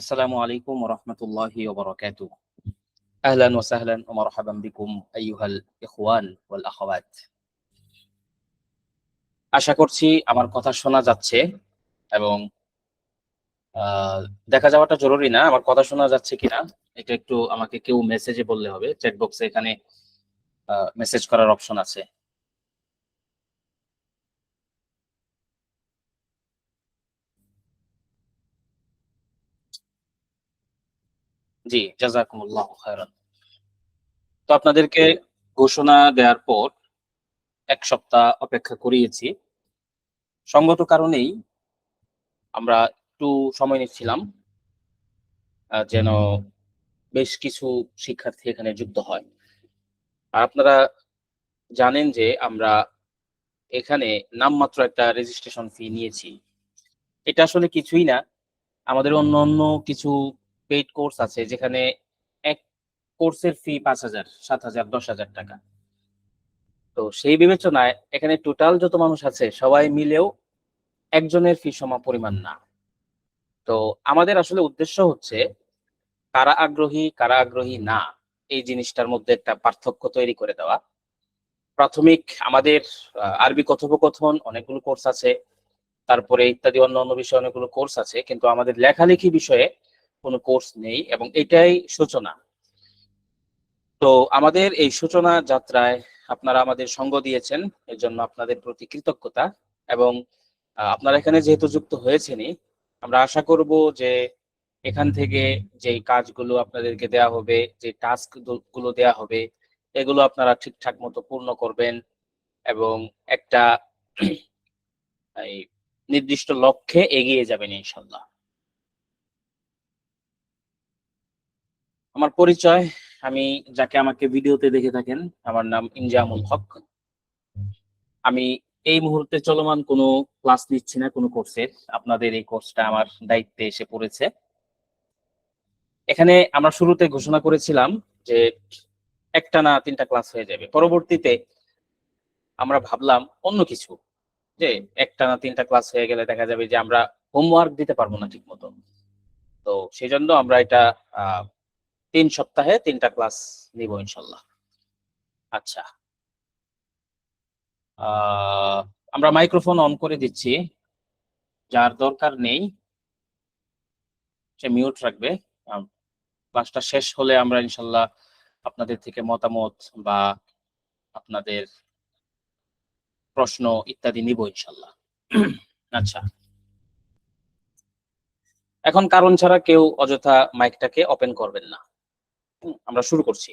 السلام عليكم ورحمة الله وبركاته. أهلا وسهلا ومرحبا بكم أيها الإخوان والأخوات. আশা করছি আমার কথা শোনা যাচ্ছে এবং দেখা যাওয়াটা জরুরি না, আমার কথা শোনা যাচ্ছে কিনা এটা একটু আমাকে কেউ মেসেজে বললে হবে। চ্যাট বক্সে এখানে মেসেজ করার অপশন আছে। জি, জাযাকুমুল্লাহু খায়রান। তো আপনাদেরকে ঘোষণা দেওয়ার পর ১ সপ্তাহ অপেক্ষা করিয়েছি। সঙ্গত কারণেই আমরা একটু সময় নিচ্ছিলাম যেন বেশ কিছু শিক্ষার্থী এখানে যুক্ত হয়। আর আপনারা জানেন যে আমরা এখানে নামমাত্র একটা রেজিস্ট্রেশন ফি নিয়েছি। এটা আসলে কিছুই না। আমাদের অন্য কিছু পেইড কোর্স আছে যেখানে এক কোর্সের ফি ৫,০০০, ৭,০০০, ১০,০০০ টাকা। তো সেই বিবেচনায় এখানে টোটাল যত মানুষ আছে সবাই মিলেও একজনের ফি সমপরিমাণ না। তো আমাদের আসলে উদ্দেশ্য হচ্ছে কারা আগ্রহী না এই জিনিসটার মধ্যে একটা পার্থক্য তৈরি করে দেওয়া। প্রাথমিক আমাদের আরবি কথোপকথন অনেকগুলো কোর্স আছে। তারপরে ইত্যাদি অন্যান্য বিষয়ে অনেকগুলো কোর্স আছে। কিন্তু আমাদের লেখালেখি বিষয়ে কোনো কোর্স নেই এবং এটাই সূচনা। তো আমাদের এই সূচনা যাত্রায় আপনারা আমাদের সঙ্গ দিয়েছেন। এজন্য আপনাদের প্রতি কৃতজ্ঞতা এবং আপনারা এখানে যেহেতু যুক্ত হয়েছেনই, আমরা আশা করব যে এখান থেকে যেই কাজগুলো আপনাদেরকে দেয়া হবে, যে টাস্ক গুলো দেয়া হবে, এগুলো আপনারা ঠিকঠাক মতো পূর্ণ করবেন এবং একটা এই নির্দিষ্ট লক্ষ্যে এগিয়ে যাবেন ইনশাল্লাহ। আমার পরিচয়, আমি যাকে আমাকে ভিডিওতে দেখে থাকেন, আমার নাম ইনজামুল হক। আমি এই মুহূর্তে চলমান কোনো ক্লাস নিচ্ছি না কোনো কোর্সের। আপনাদের এই কোর্সটা আমার দায়িত্বে এসে পড়েছে। এখানে আমরা শুরুতে ঘোষণা করেছিলাম যে একটানা ৩টা ক্লাস হয়ে যাবে। পরবর্তীতে আমরা ভাবলাম অন্য কিছু, যে একটানা ৩টা ক্লাস হয়ে গেলে দেখা যাবে যে আমরা হোমওয়ার্ক দিতে পারবো না ঠিক মতো। তো সেজন্য আমরা এটা ৩ সপ্তাহে ৩টা ক্লাস নিব ইনশাল্লাহ। আচ্ছা, আমরা মাইক্রোফোন অন করে দিচ্ছি। যার দরকার নেই সে মিউট রাখবে। ক্লাসটা শেষ হলে আমরা ইনশাল্লাহ আপনাদের থেকে মতামত বা আপনাদের প্রশ্ন ইত্যাদি নিব ইনশাল্লাহ। আচ্ছা, এখন কারণ ছাড়া কেউ অযথা মাইকটাকে ওপেন করবেন না। আমরা শুরু করছি।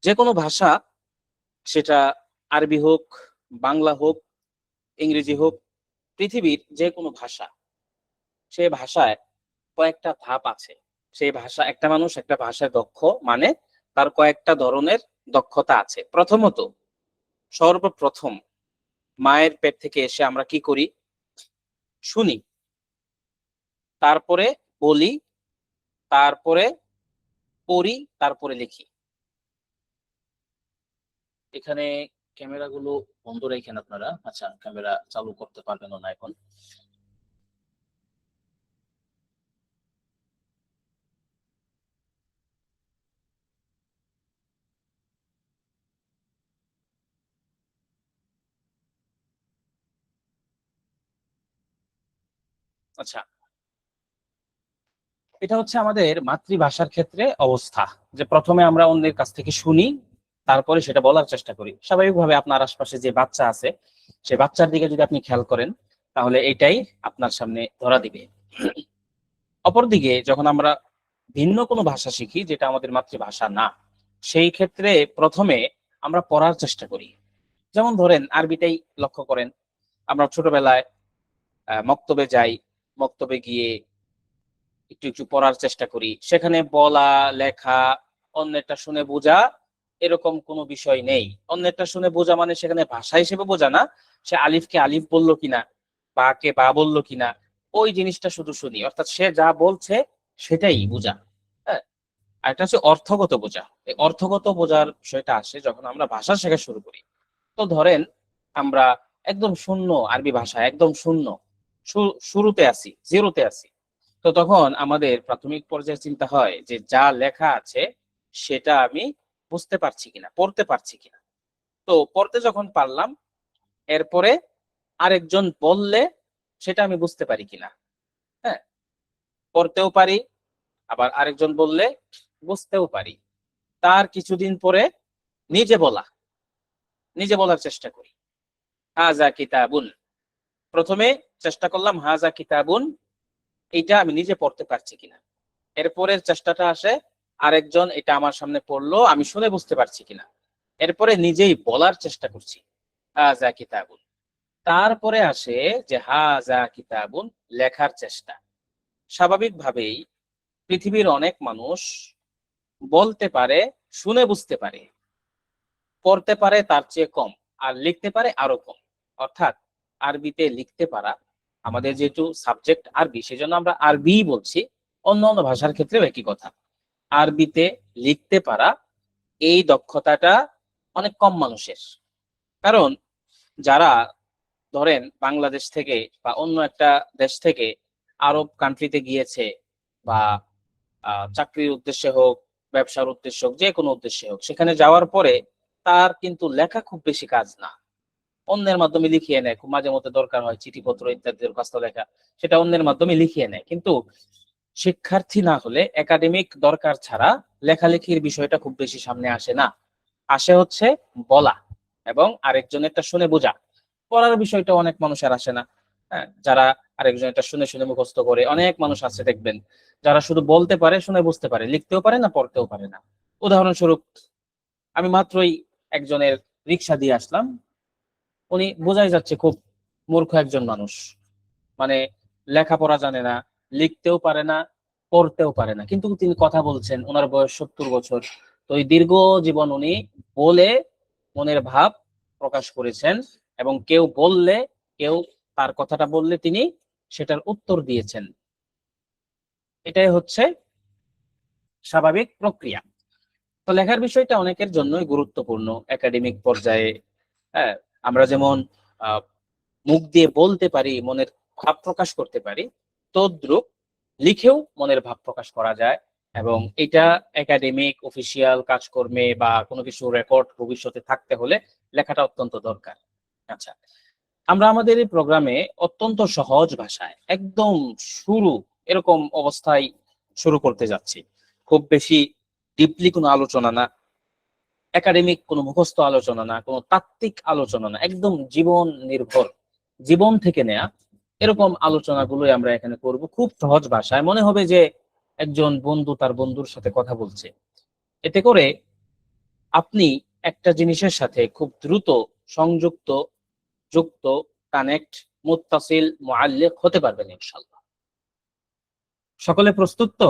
যে কোনো ভাষা, সেটা আরবি হোক, বাংলা হোক, ইংরেজি হোক, পৃথিবীর যে কোনো ভাষা, সে ভাষায় কয়েকটা ধাপ আছে। সেই ভাষা, একটা মানুষ একটা ভাষায় দক্ষ মানে তার কয়েকটা ধরনের দক্ষতা আছে। প্রথমত, সর্বপ্রথম মায়ের পেট থেকে এসে আমরা কি করি? শুনি, তারপরে বলি, তারপরে পড়ি, তারপরে লিখি। এখানে ক্যামেরাগুলো বন্ধ রাখেন আপনারা। আচ্ছা, ক্যামেরা চালু করতে পারবেন না এখন। আচ্ছা, এটা হচ্ছে আমাদের মাতৃভাষার ক্ষেত্রে অবস্থা, যে প্রথমে আমরা অন্যের কাছ থেকে শুনি, তারপরে সেটা বলার চেষ্টা করি। স্বাভাবিকভাবে আপনার আশপাশে যে বাচ্চা আছে, সে বাচ্চার দিকে যদি আপনি খেয়াল করেন, তাহলে এটাই আপনার সামনে ধরা দিবে। অপরদিকে যখন আমরা ভিন্ন কোনো ভাষা শিখি যেটা আমাদের মাতৃভাষা না, সেই ক্ষেত্রে প্রথমে আমরা পড়ার চেষ্টা করি। যেমন ধরেন আরবিটাই লক্ষ্য করেন। আমরা ছোটবেলায় মক্তবে যাই, মক্তবে গিয়ে একটু একটু পড়ার চেষ্টা করি। সেখানে বলা, লেখা, অন্যেরটা শুনে বোঝা, এরকম কোনো বিষয় নেই। অন্যেরটা শুনে বোঝা মানে সেখানে ভাষা হিসেবে বোঝা না, সে আলিফকে আলিফ বললো কিনা, বা কে বা বললো কিনা, ওই জিনিসটা শুধু শুনি। অর্থাৎ সে যা বলছে সেটাই বোঝা। হ্যাঁ, আর এটা হচ্ছে অর্থগত বোঝা। এই অর্থগত বোঝার বিষয়টা আসে যখন আমরা ভাষা শেখা শুরু করি। তো ধরেন আমরা একদম শূন্য, আরবি ভাষা একদম শূন্য, শুরুতে আছি, জিরোতে আছি। তো তখন আমাদের প্রাথমিক পর্যায়ে চিন্তা হয় যে যা লেখা আছে সেটা আমি বুঝতে পারছি কিনা, পড়তে পারছি কিনা। তো পড়তে যখন পারলাম, এরপরে আরেকজন বললে সেটা আমি বুঝতে পারি কিনা। হ্যাঁ? পড়তেও পারি, আবার আরেকজন বললে বুঝতেও পারি। তার কিছুদিন পরে নিজে বলা, নিজে বলার চেষ্টা করি। হাযা কিতাবুন। ১ম এ চেষ্টা করলাম হাযা কিতাবুন, এইটা আমি নিজে পড়তে পারছি কিনা। এরপরের চেষ্টাটা আসে আরেকজন এটা আমার সামনে পড়লো, আমি শুনে বুঝতে পারছি কিনা। এরপরে নিজেই বলার চেষ্টা করছি। হাযা কিতাবুন। তারপরে আসে যে হাযা কিতাবুন, লেখার চেষ্টা। স্বাভাবিকভাবেই পৃথিবীর অনেক মানুষ বলতে পারে, শুনে বুঝতে পারে। পড়তে পারে তার চেয়ে কম, আর লিখতে পারে আরো কম। অর্থাৎ আরবিতে লিখতে পারা, আমাদের যেহেতু সাবজেক্ট আরবি সেজন্য আমরা আরবিই বলছি। অন্যান্য ভাষার ক্ষেত্রেও একই কথা। আরবিতে লিখতে পারা, এই দক্ষতাটা অনেক কম মানুষের। কারণ যারা ধরেন বাংলাদেশ থেকে বা অন্য একটা দেশ থেকে আরব কান্ট্রিতে গিয়েছে, বা চাকরির উদ্দেশ্যে হোক, ব্যবসার উদ্দেশ্যে হোক, যেকোনো উদ্দেশ্যে হোক, সেখানে যাওয়ার পরে তার কিন্তু লেখা খুব বেশি কাজ না। অন্যের মাধ্যমে লিখিয়ে নেয়। খুব মাঝে মধ্যে দরকার হয় চিঠিপত্র ইত্যাদি দরখাস্ত লেখা, সেটা অন্যের মাধ্যমে লিখিয়ে নেয়। কিন্তু শিক্ষার্থী না হলে একাডেমিক দরকার ছাড়া লেখালেখির বিষয়টা খুব বেশি সামনে আসে না। আসে হচ্ছে বলা এবং আরেকজনেরটা শুনে বোঝা। পড়ার বিষয়টা অনেক মানুষের আসে না। হ্যাঁ? যারা আরেকজনেরটা শুনে, শুনে মুখস্থ করে। অনেক মানুষ আছে দেখবেন, যারা শুধু বলতে পারে, শুনে বুঝতে পারে। লিখতেও পারে না, পড়তেও পারে না। উদাহরণস্বরূপ আমি মাত্রই একজনের রিক্সা দিয়ে আসলাম। উনি বোঝাই যাচ্ছে খুব মূর্খ একজন মানুষ। মানে লেখাপড়া জানে না, লিখতেও পারে না, পড়তেও পারে না। কিন্তু তিনি কথা বলছেন, উনার বয়স ৭০ বছর। তো এই দীর্ঘ জীবন উনি বলে মনের ভাব প্রকাশ করেছেন, এবং কেউ বললে, কেউ তার কথাটা বললে তিনি সেটার উত্তর দিয়েছেন। এটাই হচ্ছে স্বাভাবিক প্রক্রিয়া। তো লেখার বিষয়টা অনেকের জন্যই গুরুত্বপূর্ণ একাডেমিক পর্যায়ে। হ্যাঁ? আমরা যেমন আ মুখ দিয়ে বলতে পারি, মনের ভাব প্রকাশ করতে পারি, তদ্রূপ লিখেও মনের ভাব প্রকাশ করা যায়, এবং এটা একাডেমিক অফিসিয়াল কাজকর্মে বা কোনো কিছু রেকর্ড ভবিষ্যতে থাকতে হলে লেখাটা অত্যন্ত দরকার। আচ্ছা। আমরা আমাদের এই প্রোগ্রামে অত্যন্ত সহজ ভাষায় একদম শুরু এরকম অবস্থায় শুরু করতে যাচ্ছি। খুব বেশি ডিপলি কোনো আলোচনা না, একাডেমিক কোনো মুখস্থ আলোচনা না, কোনো তাত্ত্বিক আলোচনা না। একদম জীবন নির্ভর, জীবন থেকে নেয়া এরকম আলোচনাগুলোই আমরা এখানে করব। খুব সহজ ভাষায়। মনে হবে যে একজন বন্ধু তার বন্ধুর সাথে কথা বলছে। এতে করে আপনি একটা জিনিসের সাথে খুব দ্রুত সংযুক্ত, যুক্ত, কানেক্ট, মুত্তাসিল, মুআল্লিক হতে পারবেন ইনশাআল্লাহ। সকলে প্রস্তুত তো?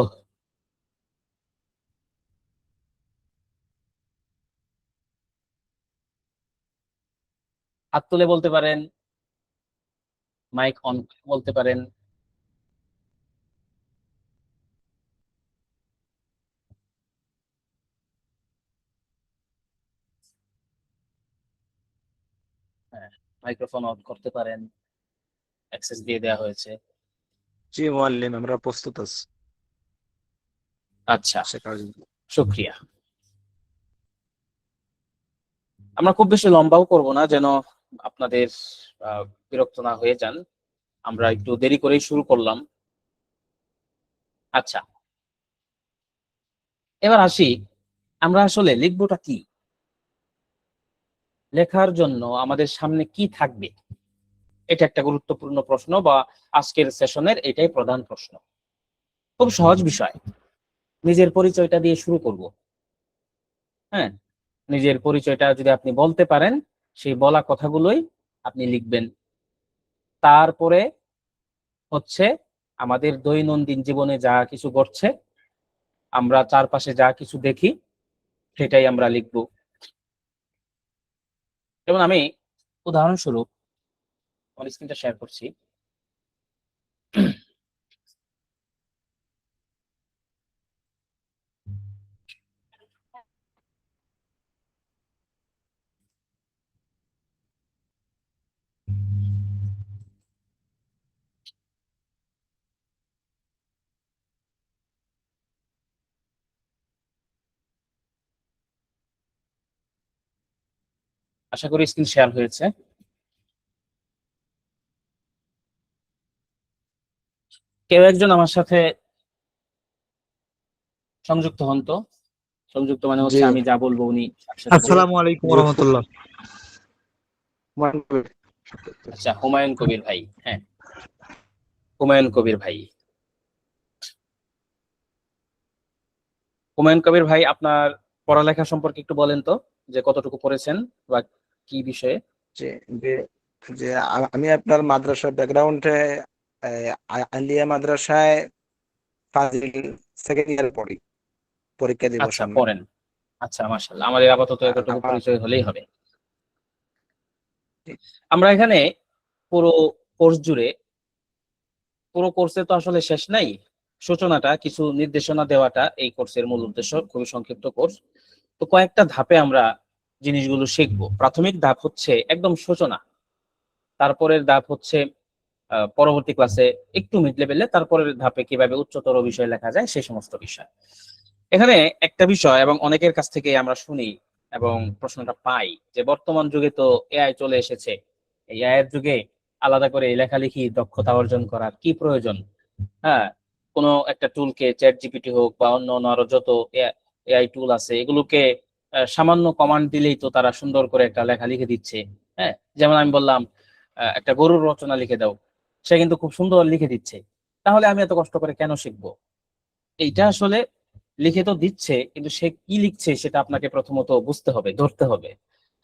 হাত তুলে বলতে পারেন, মাইক অন বলতে পারেন। হ্যাঁ, মাইক্রোফোন অন করতে পারেন। অ্যাক্সেস দিয়ে দেয়া হয়েছে। জি মুআল্লিম, আমরা প্রস্তুত আছি আচ্ছা, শেখার জন্য। শুকরিয়া। আমরা খুব বেশি লম্বাও করব না, যেন আপনাদের বিরক্ত না হয়ে যান। আমরা একটু দেরি করেই শুরু করলাম। আচ্ছা, এবার আসি, আমরা আসলে লিখবটা কি? লেখার জন্য আমাদের সামনে কি থাকবে? এটা একটা গুরুত্বপূর্ণ প্রশ্ন, বা আজকের সেশনের এটাই প্রধান প্রশ্ন। খুব সহজ বিষয়। নিজের পরিচয়টা দিয়ে শুরু করব। হ্যাঁ? নিজের পরিচয়টা যদি আপনি বলতে পারেন, সেই বলা কথাগুলোই আপনি লিখবেন। তারপরে হচ্ছে আমাদের দৈনন্দিন জীবনে যা কিছু ঘটছে, আমরা চারপাশে যা কিছু দেখি, সেটাই আমরা লিখব। যেমন আমি উদাহরণস্বরূপ আমার স্ক্রিনটা শেয়ার করছি। আশা করি স্ক্রিন শেয়ার হয়েছে। কেউ একজন আমার সাথে সংযুক্ত হন তো। সংযুক্ত মানে হচ্ছে জি আমি যা বলবো উনি সাথে সাথে বলবেন। আসসালামু আলাইকুম রহমতুল্লাহ। আচ্ছা, হুমায়ুন কবির ভাই। হ্যাঁ, হুমায়ুন কবির ভাই। হুমায়ুন কবির ভাই, আপনার পড়ালেখা সম্পর্কে একটু বলেন তো, যে কতটুকু পড়েছেন বা কি বিষয়ে। যে যে যে আমি আপনার মাদ্রাসা ব্যাকগ্রাউন্ডে আলিয়া মাদ্রাসায় ফাজিল সেকেন্ড ইয়ার পড়ি, পরীক্ষা দিব আচ্ছা, সামনে। পড়েন। আচ্ছা, মাশাআল্লাহ, আমাদের আপাতত আর এতটুকু আমার পরিচয় হলেই হবে। আমরা এখানে পুরো কোর্স জুড়ে, পুরো কোর্সে তো আসলে শেষ নাই, সূচনাটা কিছু নির্দেশনা দেওয়াটা এই কোর্সের মূল উদ্দেশ্য। খুবই সংক্ষিপ্ত কোর্স। তো কয়েকটা ধাপে আমরা জিনিসগুলো শিখবো। প্রাথমিক ধাপ হচ্ছে একদম সূচনা, তারপরের ধাপ হচ্ছে পরবর্তী ক্লাসে একটু মিড লেভেলে, তারপরের ধাপে কিভাবে উচ্চতর বিষয় লেখা যায় সেই সমস্ত বিষয়। এখানে একটা বিষয়, এবং অনেকের কাছ থেকে আমরা শুনি এবং প্রশ্নটা পাই, যে বর্তমান যুগে তো এআই চলে এসেছে, এই এআই এর যুগে আলাদা করে লেখালেখি দক্ষতা অর্জন করার কি প্রয়োজন? হ্যাঁ, কোনো একটা টুলকে, চ্যাট জিপিটি হোক বা অন্য অন্য আরো যত এআই টুল আছে, এগুলোকে সামান্য কমান্ড দিলেই তো তারা সুন্দর করে একটা লেখা লিখে দিচ্ছে। হ্যাঁ, যেমন আমি বললাম একটা গরুর রচনা লিখে দাও, সে কিন্তু খুব সুন্দর লিখে দিচ্ছে। তাহলে আমি এত কষ্ট করে কেন শিখবো? এইটা আসলে লিখে তো দিচ্ছে, কিন্তু সে কি লিখছে সেটা আপনাকে প্রথমত বুঝতে হবে, ধরতে হবে।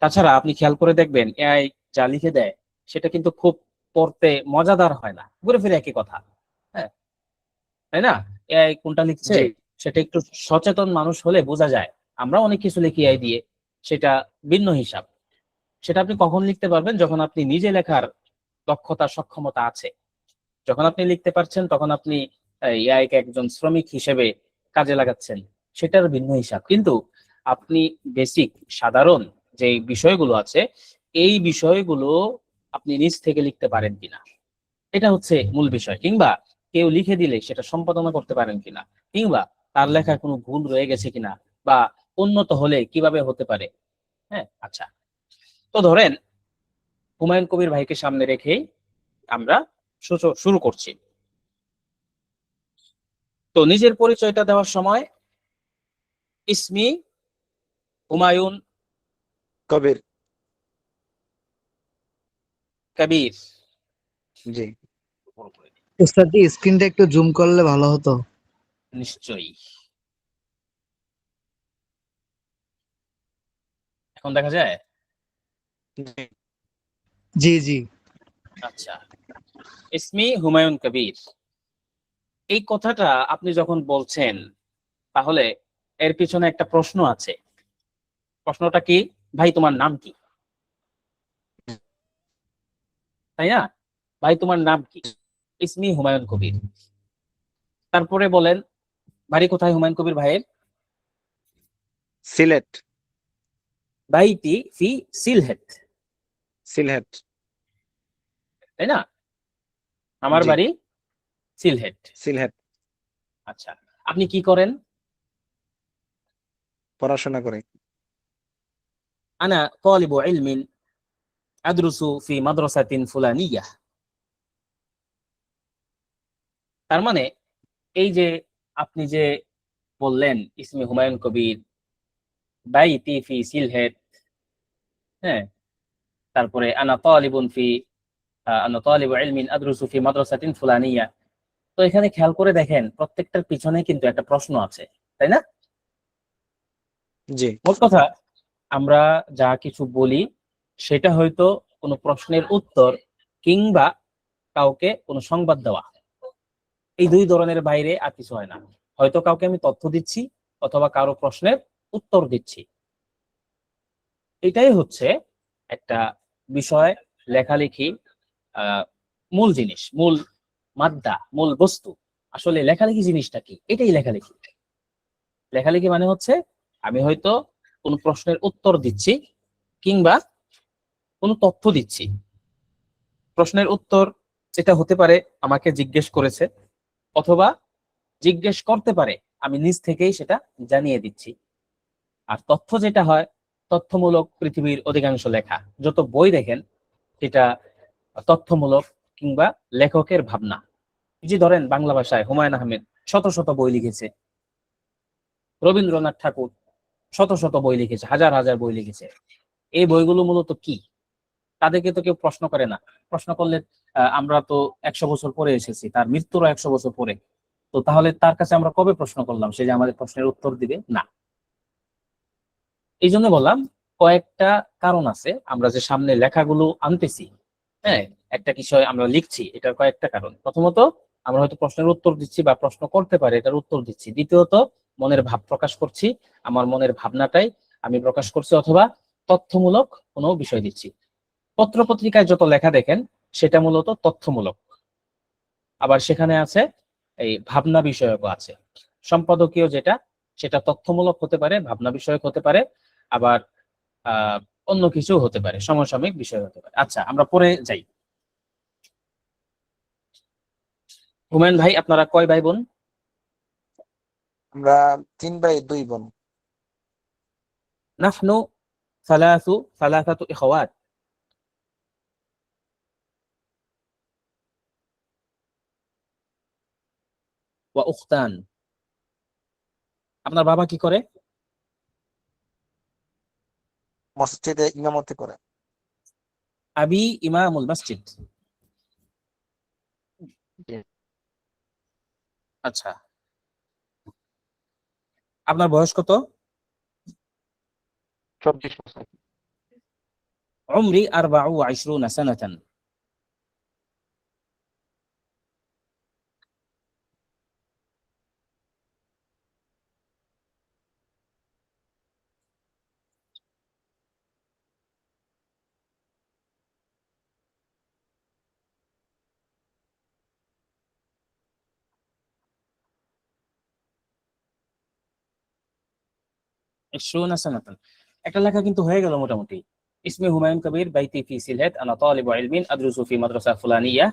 তাছাড়া আপনি খেয়াল করে দেখবেন, এআই যা লিখে দেয় সেটা কিন্তু খুব পড়তে মজাদার হয় না, ঘুরে ফিরে একই কথা। হ্যাঁ, তাই না? এআই কোনটা লিখছে জি সেটা একটু সচেতন মানুষ হলে বোঝা যায়। আমরা অনেক কিছু লিখি এআই দিয়ে, সেটা ভিন্ন হিসাব। সেটা আপনি কখন লিখতে পারবেন? যখন আপনি নিজে লেখার দক্ষতা, সক্ষমতা আছে। যখন আপনি লিখতে পারছেন, তখন আপনি এআই কে একজন শ্রমিক হিসেবে কাজে লাগাচ্ছেন, সেটার ভিন্ন হিসাব। কিন্তু আপনি বেসিক, সাধারণ যে বিষয়গুলো আছে, এই বিষয়গুলো আপনি নিজ থেকে লিখতে পারেন কিনা, এটা হচ্ছে মূল বিষয়। কিংবা কেউ লিখে দিলে সেটা সম্পাদনা করতে পারেন কিনা, কিংবা তার লেখায় কোনো ভুল রয়ে গেছে কিনা, বা উন্নত হলে কিভাবে হতে পারে। হ্যাঁ, আচ্ছা। তো ধরেন হুমায়ুন কবির ভাইকে সামনে রেখেই আমরা শুরু করছি। তো নিজের পরিচয়টা দেওয়ার সময় ইসমি হুমায়ুন কবির। কবির। জি উস্তাদ জি, স্ক্রিনটা একটু জুম করলে ভালো হতো। নিশ্চয়ই। এখন দেখা যায়? জি জি জি। আচ্ছা, ইসমি হুমায়ুন কবির, এই কথাটা আপনি যখন বলছেন, তাহলে এর পিছনে একটা প্রশ্ন আছে। প্রশ্নটা কি? ভাই তোমার নাম কি? তাই না? ভাই তোমার নাম কি? ইসমি হুমায়ুন কবির। তারপরে বলেন, বাড়ি কোথায় হুমায়ুন কবির ভাইয়ের? সিলেট। বাইতি ফি সিলহেট। সিলহেট। তাই না? আমার জি বাড়ি সিলহেট। সিলহেট। আচ্ছা, আপনি কি করেন? পড়াশোনা করি। আনা তালিবু ইলমিন আদরুসু ফি মাদ্রাসাতিন ফুলানিয়া। তার মানে এই যে আপনি যে বললেন ইসমি হুমায়ুন কবির, বাইতি ফি সিলহেট, হ্যাঁ, তারপরে আনা তালিবু ইলমিন আদরুসু ফি মাদ্রাসাতিন ফুলানিয়া। তো এখানে খেয়াল করে দেখেন, প্রত্যেকটার পিছনে কিন্তু একটা প্রশ্ন আছে, তাই না? জি মোট কথা, আমরা যা কিছু বলি সেটা হয়তো কোনো প্রশ্নের উত্তর, কিংবা কাউকে কোনো সংবাদ দেওয়া, এই দুই ধরনের বাইরে আর কিছু হয় না। হয়তো কাউকে আমি তথ্য দিচ্ছি, অথবা কারো প্রশ্নের উত্তর দিচ্ছি। এটাই হচ্ছে একটা বিষয়, লেখালেখি, আহ মূল জিনিস, মূল মাদ্দা, মূল বস্তু। আসলে লেখালেখি জিনিসটা কি? এটাই লেখালেখি। লেখালেখি মানে হচ্ছে আমি হয়তো কোনো প্রশ্নের উত্তর দিচ্ছি, কিংবা কোনো তথ্য দিচ্ছি। প্রশ্নের উত্তর এটা হতে পারে আমাকে জিজ্ঞেস করেছে, অথবা জিজ্ঞেস করতে পারে, আমি নিজ থেকেই সেটা জানিয়ে দিচ্ছি। আর তথ্য যেটা হয়, তথ্যমূলক পৃথিবীর অধিকাংশ লেখা, যত বই দেখেন এটা তথ্যমূলক কিংবা লেখকের ভাবনা। যে ধরেন বাংলা ভাষায় হুমায়ুন আহমেদ শত শত বই লিখেছে, রবীন্দ্রনাথ ঠাকুর শত শত বই লিখেছে, হাজার হাজার বই লিখেছে। এই বইগুলো মূলত কি? তাদেরকে তো কেউ প্রশ্ন করে না। প্রশ্ন করলে আমরা তো 100 বছর পরে এসেছি, তার মৃত্যুরও 100 বছর পরে। তো তাহলে তার কাছে আমরা কবে প্রশ্ন করলাম সে যে আমাদের প্রশ্নের উত্তর দিবে? না। এই জন্য বললাম কয়েকটা কারণ আছে আমরা যে সামনে লেখাগুলো আনতেছি, হ্যাঁ, একটা বিষয় আমরা লিখছি, এটার কয়েকটা কারণ। প্রথমত আমরা হয়তো প্রশ্নের উত্তর দিচ্ছি বা প্রশ্ন করতে পারে এটার উত্তর দিচ্ছি। দ্বিতীয়ত মনের ভাব প্রকাশ করছি, আমার মনের ভাবনাটাই আমি প্রকাশ করছি, অথবা তথ্যমূলক কোনো বিষয় দিচ্ছি। পত্র পত্রিকায় যত লেখা দেখেন সেটা মূলত তথ্যমূলক, আবার সেখানে আছে এই ভাবনা বিষয়কও আছে। সম্পাদকীয় যেটা সেটা তথ্যমূলক হতে পারে, ভাবনা বিষয়ক হতে পারে, আবার অন্য কিছু হতে পারে, সমসাময়িক বিষয় হতে পারে। আচ্ছা, আমরা পরে যাই। হুমায়ুন ভাই, আপনারা কয় ভাই বোন? আমরা 3 ভাই 2 বোন। নাহনু সালাসাতু ইখওয়াত। ওয়া উখতান। আপনার বাবা কি করে? মসজিদে ইমামতি করে। আবি ইমামুল মসজিদ। আচ্ছা, আপনার বয়স কত? 24 বছর। উমরি 24 সানাতান। একটা লেখা কিন্তু হয়ে গেল মোটামুটি। ইসমে হুমায়ুন কবির, বাইতি ফি সিলহেট, আনা তালিবু ইলমিন, আদরুসু ফি মাদ্রাসা ফুলানিয়া।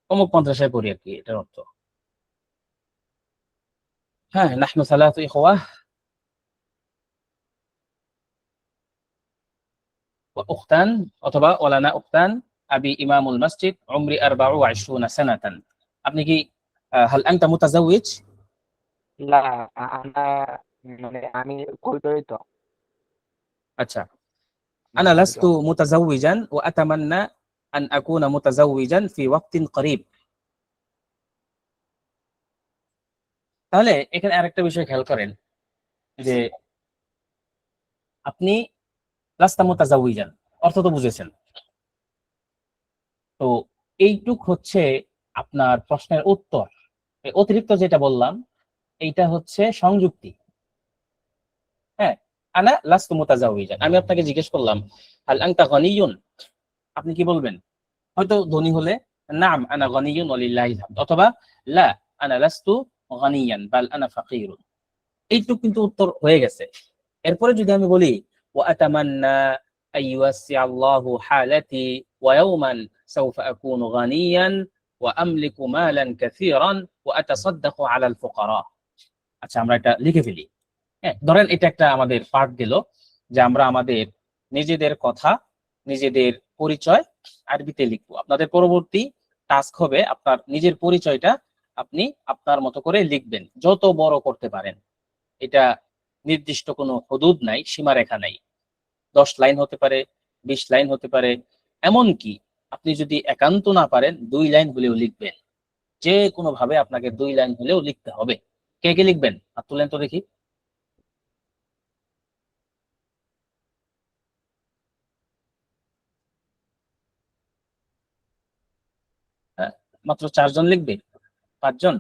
অমুক মাদ্রাসায় পড়ি আর কি, এটার অর্থ। হ্যাঁ, নাহনু সালাতু ইখওয়াহ ওয়া উখতান, অথবা ওয়ালানা উখতান, আবি ইমামুল মসজিদ, উমরি 24 সানাতান। আপনি কি হাল আনতা মুতাজাওয়িজ? না, আমরা মানে আমি কবিতরিত। আচ্ছা, আনা লাস্তু মুতাজাওয়িজান ওয়া আতামান্না আন আকুনা মুতাজাওয়িজান ফি ওয়াক্তিন করিব। তাহলে এখানে আরেকটা বিষয় খেয়াল করেন যে আপনি লাস্তা মুতাজাওয়িজান অর্থ তো বুঝেছেন। তো এইটুক হচ্ছে আপনার প্রশ্নের উত্তর। অতিরিক্ত যেটা বললাম এইটা হচ্ছে সংযুক্তি। হ্যাঁ, আনা লাস্তু মুতাজাওয়িজান, আমি আপনাকে জিজ্ঞেস করলাম হাল আনতা গনিয়ুন, আপনি কি বলবেন? হয়তো ধনী হলে নাম আনা গনিয়ুন ওয়ালিল্লাহিল হামদ, অথবা লা আনা লাস্তু গনিয়ান বাল আনা ফাকিরুন। এইটুক কিন্তু উত্তর হয়ে গেছে। এরপরে যদি আমি বলি ওয়া আতামান্না আইয়ুসি আল্লাহু হালাতি ওয়া ইয়াওমান সাউফা আকুনু গানিয়ান ওয়া আমলিকু মালান কাসীরান ওয়া আতাসাদ্দাকু আলাল ফুকারা। আচ্ছা, আমরা এটা লিখে ফেলি। হ্যাঁ, ধরেন এটা একটা আমাদের পার্ট দিল যে আমরা আমাদের নিজেদের কথা, নিজেদের পরিচয় আরবিতে লিখবো। আপনাদের পরবর্তী টাস্ক হবে আপনার নিজের পরিচয়টা আপনি আপনার মতো করে লিখবেন, যত বড় করতে পারেন। এটা নির্দিষ্ট কোনো হুদুদ নাই, সীমারেখা নাই। 10 লাইন হতে পারে, 20 লাইন হতে পারে, এমনকি আপনি যদি একান্ত না পারেন 2 লাইন হলেও লিখবেন। যে কোনো ভাবে আপনাকে 2 লাইন হলেও লিখতে হবে। কে কে লিখবেন হাত তুলেন তো দেখি। হ্যাঁ, মাত্র 4 জন লিখবে? 5 জন?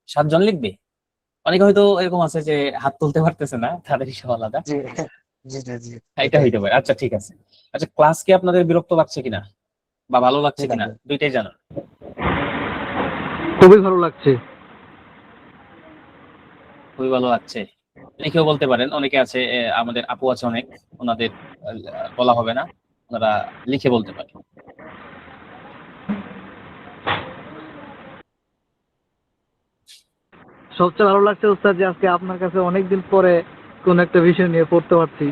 7 জন লিখবে? অনেকে হয়তো এরকম আছে যে হাত তুলতে পারতেছে না, তাদের হিসাব আলাদা। জি জি জি জি, হ্যাঁ, এটা এটাই। হইতে পারে। আচ্ছা, ঠিক আছে। আচ্ছা, ক্লাস কি আপনাদের বিরক্ত লাগছে কিনা বা ভালো লাগছে জি কিনা, লাগবে। দুইটাই জানান। খুবই ভালো লাগছে। খুবই ভালো লাগছে, লিখেও বলতে পারেন। অনেকে আছে, আমাদের আপু আছে অনেক, ওনাদের বলা হবে না, আপনারা লিখে বলতে পারেন। সবচেয়ে ভালো লাগছে উস্তাদ যে আজকে আপনার কাছে অনেকদিন পরে কোন একটা বিষয় নিয়ে পড়তে পারছি।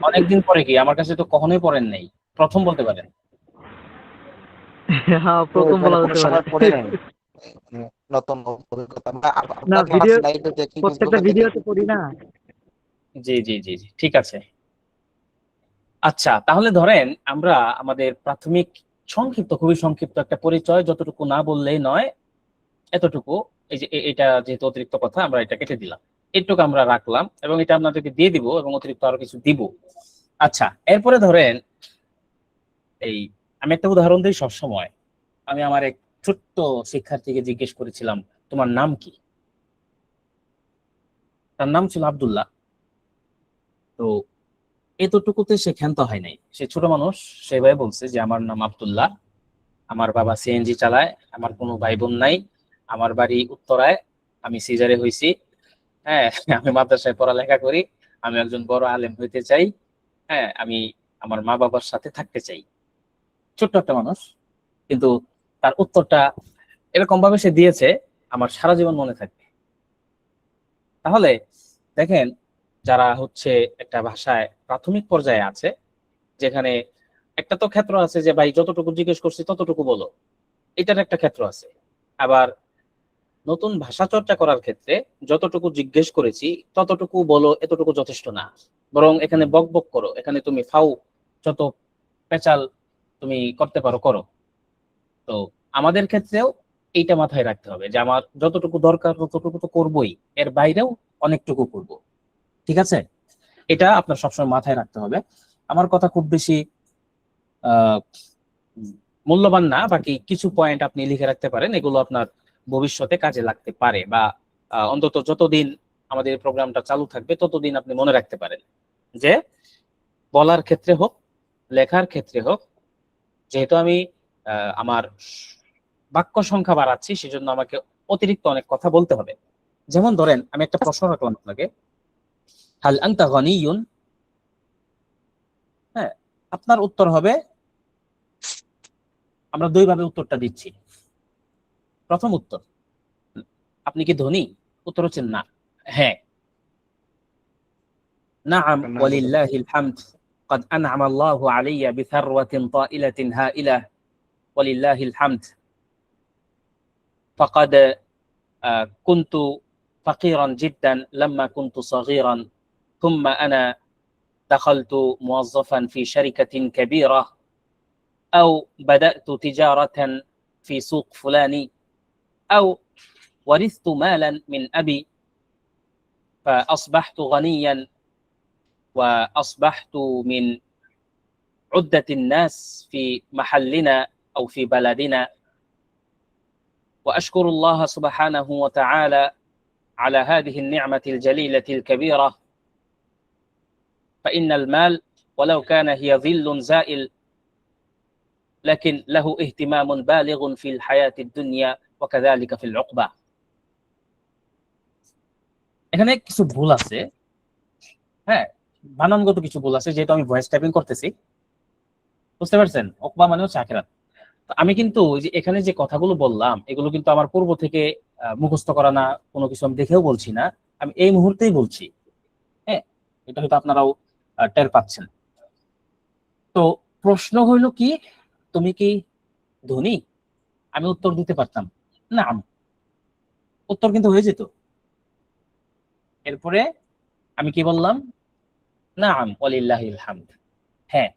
অনেকদিন পরে কি? আমার কাছে তো কখনোই পড়েন নাই, প্রথম বলতে পারেন। হ্যাঁ, তো প্রথম মানে বলা কোনো যেতে পারে। সময় পড়ে নাই নতুন অভিজ্ঞতা বা না, আপনার ক্লাস ভিডিও লাইভে দেখি, প্রত্যেকটা ফেসবুকে দেখি। ভিডিওতে পড়ি না। জি জি জি জি, ঠিক আছে। আচ্ছা, তাহলে ধরেন আমরা আমাদের প্রাথমিক সংক্ষিপ্ত, খুবই সংক্ষিপ্ত একটা পরিচয়, যতটুকু না বললেই নয় এতটুকু, এই যে এটা যেহেতু অতিরিক্ত কথা আমরা এটা কেটে দিলাম, এটুকু আমরা রাখলাম এবং এটা আপনাদেরকে দিয়ে দিব এবং অতিরিক্ত আরো কিছু দিব। আচ্ছা, এরপরে ধরেন এই আমি একটা উদাহরণ দিই সবসময়। আমি আমার এক ছোট্ট শিক্ষার্থীকে জিজ্ঞেস করেছিলাম, তোমার নাম কি? তার নাম ছিল আব্দুল্লাহ। তো এতটুকুতে সে ক্ষান্ত হয় নাই, সে ছোট মানুষ, সেভাবে বলছে যে আমার নাম আব্দুল্লাহ, আমার বাবা সিএনজি চালায়, আমার কোনো ভাই বোন নাই, আমার বাড়ি উত্তরায়, আমি সিজারে হইছি, হ্যাঁ, আমি মাদ্রাসায় পড়ালেখা করি, আমি একজন বড় আলেম হইতে চাই, হ্যাঁ, আমি আমার মা বাবার সাথে থাকতে চাই। ছোট্ট একটা মানুষ, কিন্তু তার উত্তরটা এরকম ভাবে সে দিয়েছে আমার সারা জীবন মনে থাকবে। তাহলে দেখেন, যারা হচ্ছে একটা ভাষায় প্রাথমিক পর্যায়ে আছে, যেখানে একটা তো ক্ষেত্র আছে যে ভাই যতটুকু জিজ্ঞেস করছি ততটুকু বলো, এটার একটা ক্ষেত্র আছে। আবার নতুন ভাষা চর্চা করার ক্ষেত্রে যতটুকু জিজ্ঞেস করেছি ততটুকু বলো, এতটুকু যথেষ্ট না, বরং এখানে বক বক করো, এখানে তুমি ফাউ যত পেঁচাল তুমি করতে পারো করো। তো আমাদের ক্ষেত্রেও এইটা মাথায় রাখতে হবে যে আমার যতটুকু দরকার ততটুকু তো করবোই, এর বাইরেও অনেকটুকু করব। ঠিক আছে, এটা আপনার সবসময় মাথায় রাখতে হবে। আমার কথা খুব বেশি আহ মূল্যবান না, বাকি কিছু পয়েন্ট আপনি লিখে রাখতে পারেন, এগুলো আপনার ভবিষ্যতে কাজে লাগতে পারে, বা অন্তত যতদিন আমাদের প্রোগ্রামটা চালু থাকবে ততদিন আপনি মনে রাখতে পারেন যে বলার ক্ষেত্রে হোক, লেখার ক্ষেত্রে হোক, যেহেতু আমি আমার বাক্য সংখ্যা বাড়াচ্ছি, সেজন্য আমাকে অতিরিক্ত অনেক কথা বলতে হবে। যেমন ধরেন আমি একটা প্রশ্ন রাখলাম আপনাকে, হাল আনতা গনিয়ুন, হ্যাঁ, আপনার উত্তর হবে, আমরা দুই ভাবে উত্তরটা দিচ্ছি। প্রথম উত্তর, আপনি কি ধনী? উত্তর হচ্ছে না। হ্যাঁ, নাআম ওয়ালিল্লাহিল হামদ, قد أنعم الله علي بثروة طائلة هائلة ولله الحمد، فقد كنت فقيرا جدا لما كنت صغيرا، ثم أنا دخلت موظفا في شركة كبيرة، أو بدأت تجارة في سوق فلاني، أو ورثت مالا من أبي فأصبحت غنيا وأصبحت من عدة الناس في محلنا أو في بلدنا، وأشكر الله سبحانه وتعالى على هذه النعمة الجليلة الكبيرة، فإن المال ولو كان هي ظل زائل لكن له اهتمام بالغ في الحياة الدنيا وكذلك في العقبة। এখানে কিছু ভুল আছে, হ্যাঁ, বানানগত কিছু ভুল আছে, যেহেতু আমি ভয়েস টাইপিং করতেছি, বুঝতে পারছেন? উকবা মানে হচ্ছে আখিরাত। তো আমি কিন্তু ওই যে এখানে যে কথাগুলো বললাম এগুলো কিন্তু আমার পূর্ব থেকে মুখস্থ করা না, কোনো কিছু আমি দেখেও বলছি না, আমি এই মুহূর্তেই বলছি। হ্যাঁ, এটা হয়তো আপনারাও টের পাচ্ছেন। তো প্রশ্ন হইল কি, তুমি কি ধনী? আমি উত্তর দিতে পারতাম না, উত্তর কিন্তু হয়ে যেত। এরপরে আমি কি বললাম? নাআম ওয়ালিল্লাহিল হামদ, হ্যাঁ,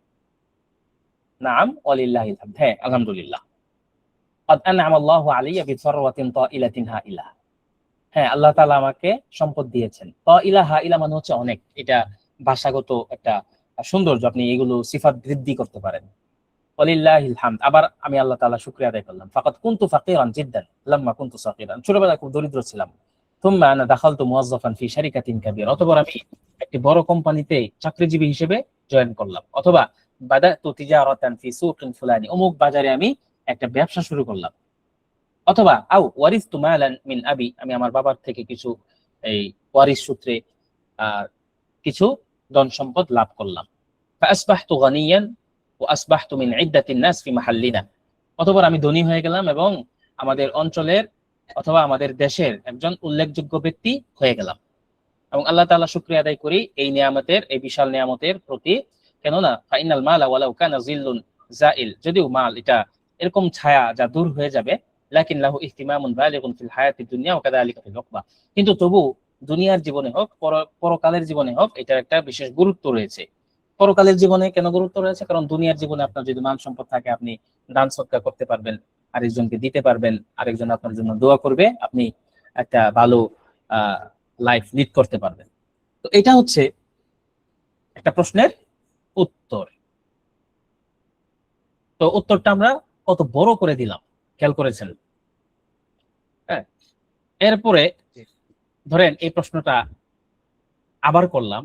নাআম ওয়ালিল্লাহিল হামদ, হ্যাঁ, আলহামদুলিল্লাহ। قد أنعم الله علي بثروة طائلة هائلة, হ্যাঁ, আল্লাহ তাআলা আমাকে সম্পদ দিয়েছেন। তাইলা হাইলা মানে হচ্ছে অনেক, এটা ভাষাগত একটা সৌন্দর্য, আপনি এগুলো সিফাত বৃদ্ধি করতে পারেন। ওয়ালিল্লাহিল হামদ, আবার আমি আল্লাহ তাআলা শুকরিয়া আদায় করলাম। ফাকাদ কুনতু ফাকিরান জিদ্দান লাম্মা কুনতু সাগীরান, ছোটবেলায় খুব দরিদ্র ছিলাম। থুম্মা আনা দাখালতু মুওয়াজ্জাফান ফি শারিকাতিন কাবীরা, অতঃপর আমি একটি বড় কোম্পানিতে চাকরিজীবী হিসেবে জয়েন করলাম। অথবা বাদাতু তিজারাতান ফি সুকিন ফুলানি, অমুক বাজারে আমি একটা ব্যবসা শুরু করলাম। অথবা আও ওয়ারিসতু মালান মিন আবি, আমি আমার বাবার থেকে কিছু এই ওয়ারিস সূত্রে কিছু ধন সম্পদ লাভ করলাম। ফাসবাহতু গানিয়ান ওয়া আসবাহতু মিন ইদ্দাতিন নাস ফি মাহাল্লিনা, অথবা আমি ধনী হয়ে গেলাম এবং আমাদের অঞ্চলের অথবা আমাদের দেশের একজন উল্লেখযোগ্য ব্যক্তি হয়ে গেলাম। এবং আল্লাহ তাআলা শুকরিয়া আদায় করি এই নিয়ামতের, এই বিশাল নিয়ামতের প্রতি। কেননা ফাইনাল মালা ওয়ালাউ কানা জিল্লুন জাইল, যদিও মাল এটা এরকম ছায়া যা দূর হয়ে যাবে, লাকিন লাহু ইহতিমামুন বালিগুন ফিল হায়াতিদ দুনিয়া ওয়া কাযালিকা ফিল উকবা, কিন্তু তবু দুনিয়ার জীবনে হোক পরকালের জীবনে হোক এটার একটা বিশেষ গুরুত্ব রয়েছে। পরকালের জীবনে কেন গুরুত্ব রয়েছে? কারণ দুনিয়ার জীবনে আপনার যদি মাল সম্পদ থাকে, আপনি দান সদকা করতে পারবেন, আরেকজনকে দিতে পারবেন, আরেকজন আপনার জন্য দোয়া করবে, আপনি একটা ভালো লাইফ লিড করতে পারবেন। তো এটা হচ্ছে একটা প্রশ্নের উত্তর। তো উত্তরটা আমরা কত বড় করে দিলাম, খেয়াল করেছেন? হ্যাঁ, এরপরে ধরেন এই প্রশ্নটা আবার করলাম,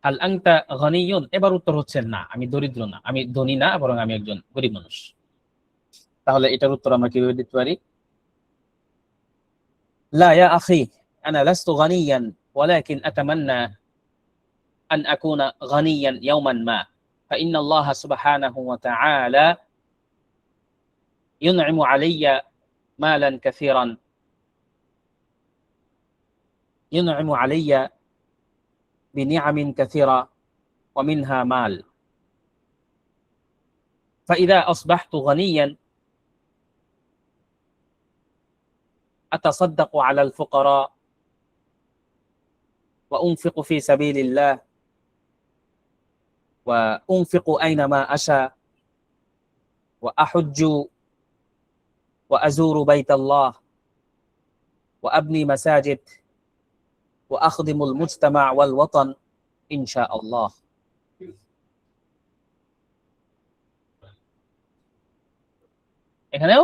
হাল আনতা গনিয়ুন, এবার উত্তর হচ্ছে না, আমি দরিদ্র না, আমি ধনী না, বরং আমি একজন গরিব মানুষ। তাহলে এটার উত্তর আমরা কিভাবে দিতে পারি? লা ইয়া আখি আনা লাস্তু গনিয়ান ওয়ালাকিন আতামান্না আন আকুনা গনিয়ান ইয়াওমান মা فإن الله سبحانه وتعالى ينعم علي مالا كثيرا ينعم علي بنعم كثيرة ومنها مال، فإذا أصبحت غنيا أتصدق على الفقراء وأنفق في سبيل الله وأنفق أينما أشاء وأحج وأزور بيت الله وأبني مساجد وأخدم المجتمع والوطن إن شاء الله। এখানেও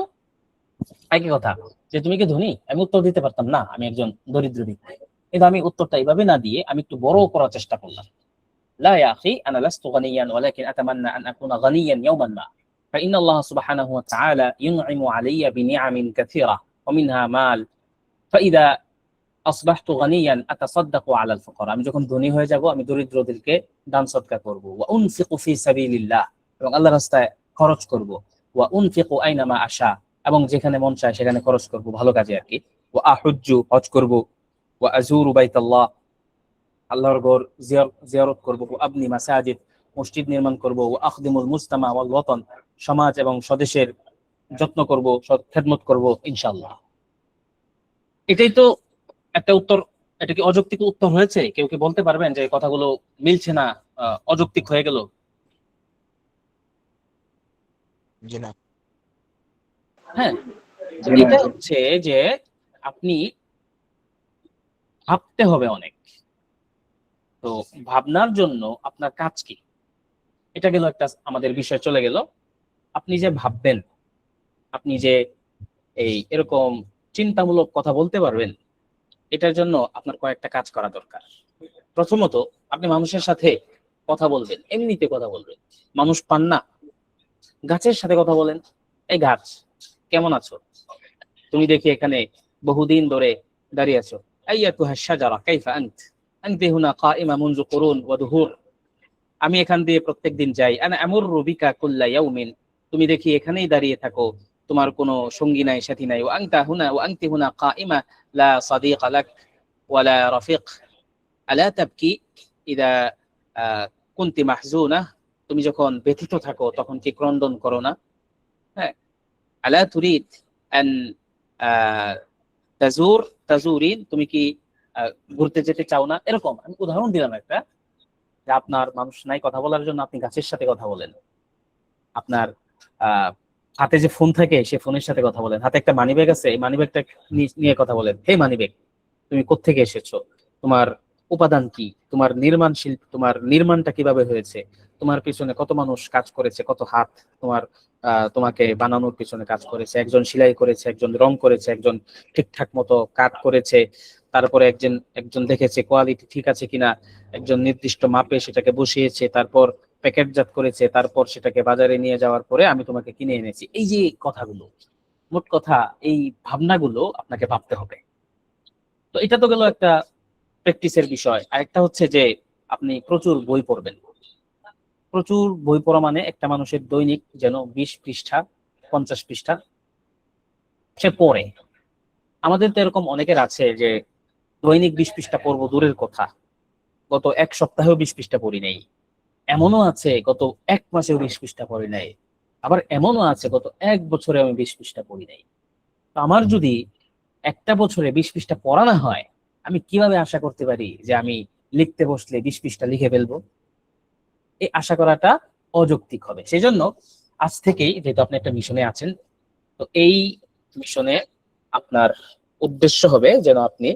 একই কথা, যে তুমি কি ধনী? আমি উত্তর দিতে পারতাম না, আমি একজন দরিদ্র ব্যক্তি, কিন্তু আমি উত্তরটা এইভাবে না দিয়ে আমি একটু বড় করার চেষ্টা করলাম। লা ইয়া আখি আনা লাস্তু গানিয়ান ওয়ালাকিন আতামান্না আন আকুনা গানিয়ান ইয়াওমান মা فإن الله سبحانه وتعالى ينعم علي بنعم كثيرة ومنها مال فإذا أصبحت غنيا أتصدق على الفقراء, আমি যখন ধনী হয়ে যাব আমি দরিদ্রদেরকে দান সদকা করব। ওয়া উনফিকু ফি সাবিলিল্লাহ, এবং আল্লাহর রাস্তায় খরচ করব। ওয়া উনফিকু আইনামা আশা, এবং যেখানে মন চায় সেখানে খরচ করব, ভালো কাজে আর কি। ওয়া আহুজ্জু, হজ করব। ওয়া আজুরু বাইতাল্লাহ, আল্লাহর ঘর জিয়ারত করব। ওয়া আবনি মাসাজিদ, মসজিদ নির্মাণ করব। ওয়া আখদিমুল মুজতামা ওয়াল ওয়াতান, সমাজ এবং স্বদেশের যত্ন করব, খেদমত করব ইনশাআল্লাহ। এটাই তো একটা উত্তর। এটা কি অযৌক্তিক উত্তর হয়েছে? কেউ কি বলতে পারবেন যে কথাগুলো মিলছে না, অযৌক্তিক হয়ে গেল? জি না। হ্যাঁ, এটা হচ্ছে যে আপনি ভাবতে হবে অনেক। তো ভাবনার জন্য আপনার কাজ কি? এটা গেল একটা আমাদের বিষয় চলে গেল। আপনি যে ভাববেন, আপনি যে এরকম চিন্তামূলক কথা বলতে পারবেন, এটার জন্য আপনার কয়েকটা কাজ করা দরকার। প্রথমত, আপনি মানুষের সাথে কথা বলবেন, এমনিতে কথা বলবেন। মানুষ পান না, গাছের সাথে কথা বলেন। এই গাছ, কেমন আছো? তুমি দেখি এখানে বহুদিন ধরে দাঁড়িয়ে আছো। আইয়াতুহা শাজারা কাইফা আনত আনতি হুনা কাইমা মুনযু কুরুন ওয়া দুহুর, আমি এখান দিয়ে প্রত্যেকদিন যাই। আনা আমুররু বিকা কুল্লা ইয়াউমিন, তুমি দেখি এখানেই দাঁড়িয়ে থাকো, তোমার কোনো সঙ্গী নাই, সাথী নাই। ওয়া আনতা হুনা ওয়া আনতি হুনা কাইমা লা সাদিকা লাক ওয়া লা রাফিক আলা তাবকি ইদা কুনতি মাহজুনা, তুমি যখন ব্যথিত থাকো তখন কি ক্রন্দন করো না? হ্যাঁ, আলা তুরিদ আন তাজুরিন, তুমি কি ঘুরতে যেতে চাও না? এরকম আমি উদাহরণ দিলাম একটা, যে আপনার মানুষ নাই কথা বলার জন্য, আপনি গাছের সাথে কথা বলেন। আপনার হাতে যে ফোন থাকে সে ফোনের সাথে কথা বলেন। হাতে একটা মানি ব্যাগ আছে, এই মানি ব্যাগটা নিয়ে কথা বলেন। হে মানি ব্যাগ, তুমি কোত্থেকে এসেছো? তোমার উপাদান কি? তোমার নির্মাণ শিল্প, তোমার নির্মাণটা কিভাবে হয়েছে? তোমার পিছনে কত মানুষ কাজ করেছে, কত হাত তোমাকে বানানোর পিছনে কাজ করেছে। একজন সেলাই করেছে, একজন রং করেছে, একজন ঠিকঠাক মতো কাট করেছে, তারপরে একজন দেখেছে কোয়ালিটি ঠিক আছে কিনা, একজন নির্দিষ্ট মাপে সেটাকে বসিয়েছে, তারপর প্যাকেটজাত করেছে, তারপর সেটাকে বাজারে নিয়ে যাওয়ার পরে আমি তোমাকে কিনে এনেছি। এই যে কথাগুলো, মোট কথা এই ভাবনাগুলো আপনাকে ভাবতে হবে। তো এটা তো গেল একটা প্র্যাকটিসের বিষয়। আর একটা হচ্ছে যে আপনি প্রচুর বই পড়বেন। প্রচুর বই পড়া মানে একটা মানুষের দৈনিক যেন 20 পৃষ্ঠা 50 পৃষ্ঠা সে পড়ে। আমাদের তো এরকম অনেকের আছে যে দৈনিক 20 পৃষ্ঠা পড়বো দূরের কথা, গত এক সপ্তাহেও 20 পৃষ্ঠা পড়ি নাই। এমনও আছে গত এক মাসেও 20 পৃষ্ঠা পড়ি নাই। আবার এমনও আছে গত এক বছরে আমি 20 পৃষ্ঠা পড়ি নাই। তো আমার যদি একটা বছরে 20 পৃষ্ঠা পড়া না হয়, আমি কিভাবে আশা করতে পারি যে আমি লিখতে বসলে 20 পৃষ্ঠা লিখে ফেলবো? এই আশা করাটা অযৌক্তিক হবে। সেই জন্য আজ থেকেই, যেহেতু আপনি একটা মিশনে আছেন, তো এই মিশনে আপনার উদ্দেশ্য হবে যেন আপনি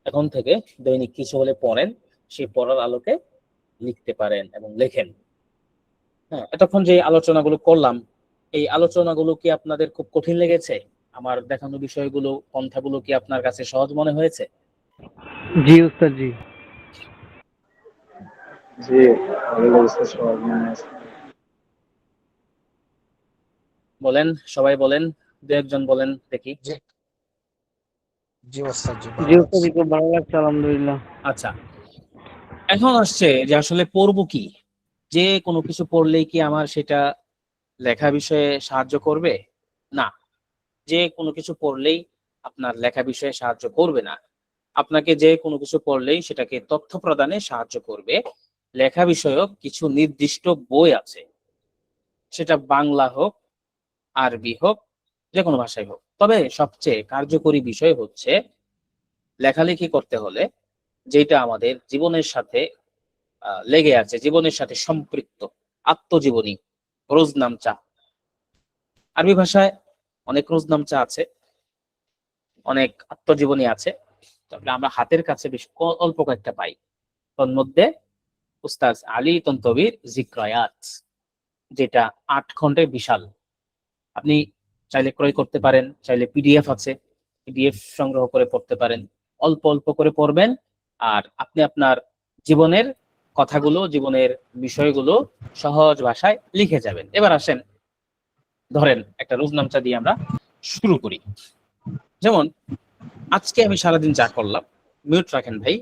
এখন থেকে দৈনিক কিছু হলে পড়েন, সেই পড়ার আলোকে লিখতে পারেন এবং লেখেন। হ্যাঁ, এতক্ষণ যে আলোচনাগুলো করলাম, এই আলোচনাগুলো কি আপনাদের খুব কঠিন লেগেছে? আমার দেখানো বিষয়গুলো, পন্থাগুলো কি আপনার কাছে সহজ মনে হয়েছে? জি উস্তাদ জি। জি, ভালো লেগেছে, সবার মনে আছে। বলেন, সবাই বলেন, দু একজন বলেন দেখি। জি জি ওস্তাদ জি, জি ভালো উস্তাদ লাগছে। জি, খুব ভালো লাগছে আলহামদুলিল্লাহ। আচ্ছা, এখন আসছে যে আসলে পড়বো কি? যে কোনো কিছু পড়লেই কি আমার সেটা লেখা বিষয়ে সাহায্য করবে? না। যে কোনো কিছু পড়লেই আপনার লেখা বিষয়ে সাহায্য করবে না। আপনাকে যে কোনো কিছু পড়লেই সেটাকে তথ্য প্রদানে সাহায্য করবে লেখা বিষয়ক কিছু নির্দিষ্ট বই আছে। সেটা বাংলা হোক, আরবি হোক, যে কোনো ভাষায় হোক। তবে সবচেয়ে কার্যকরী বিষয় হচ্ছে লেখালেখি করতে হলে যেটা আমাদের জীবনের সাথে লেগে আছে, জীবনের সাথে সম্পৃক্ত, আত্মজীবনী, রোজনামচা। আরবি ভাষায় অনেক রোজনামচা আছে, অনেক আত্মজীবনী আছে, তবে আমরা হাতের কাছে বেশ অল্প কয়েকটা পাই। তন্মধ্যে উস্তাজ আলী তন্তবীর জিক্রায়াত, যেটা 8 খণ্ডের বিশাল। আপনি চাইলে ক্রয় করতে পারেন, চাইলে পিডিএফ আছে, পিডিএফ সংগ্রহ করে পড়তে পারেন। অল্প অল্প করে পড়বেন আর আপনি আপনার জীবনের কথাগুলো, জীবনের বিষয়গুলো সহজ ভাষায় লিখে যাবেন। এবার আসেন, ধরেন একটা রোজনামচা দিয়ে আমরা শুরু করি। যেমন আজকে আমি সারাদিন যা করলাম। মিউট রাখেন ভাই,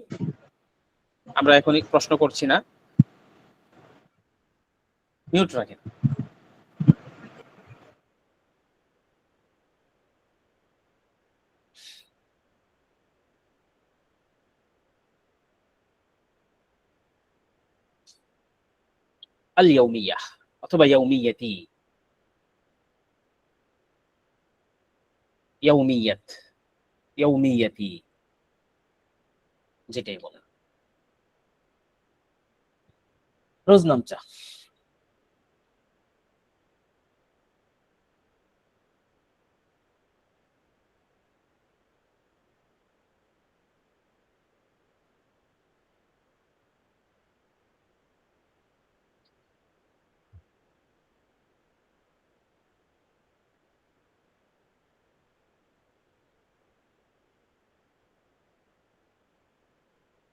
আমরা এখনই প্রশ্ন করছি না, মিউট রাখেন। আল ইয়াউমিয়াহ অথবা ইয়াউমিয়াতি, ইয়াউমিয়াত, ইয়াউমিয়াতি, যেটাই বলেন, রোজনামচা।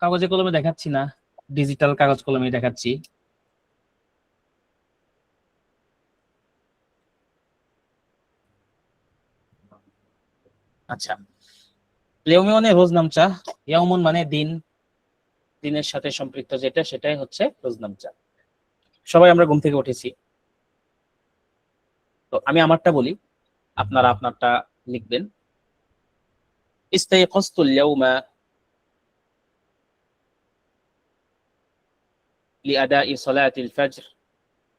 কাগজে কলমে দেখাচ্ছি না, ডিজিটাল কাগজ কলমে দেখাচ্ছি। আচ্ছা, ইয়াউমি মানে রোজনামচা, ইয়াউমুন মানে দিন, দিনের সাথে সম্পৃক্ত যেটা সেটাই হচ্ছে রোজনামচা। সবাই আমরা ঘুম থেকে উঠেছি, তো আমি আমারটা বলি, আপনারা আপনারটা লিখবেন। ইস্তাইকাজতুল ইয়াউমা লিআদাই সালাতিল ফজর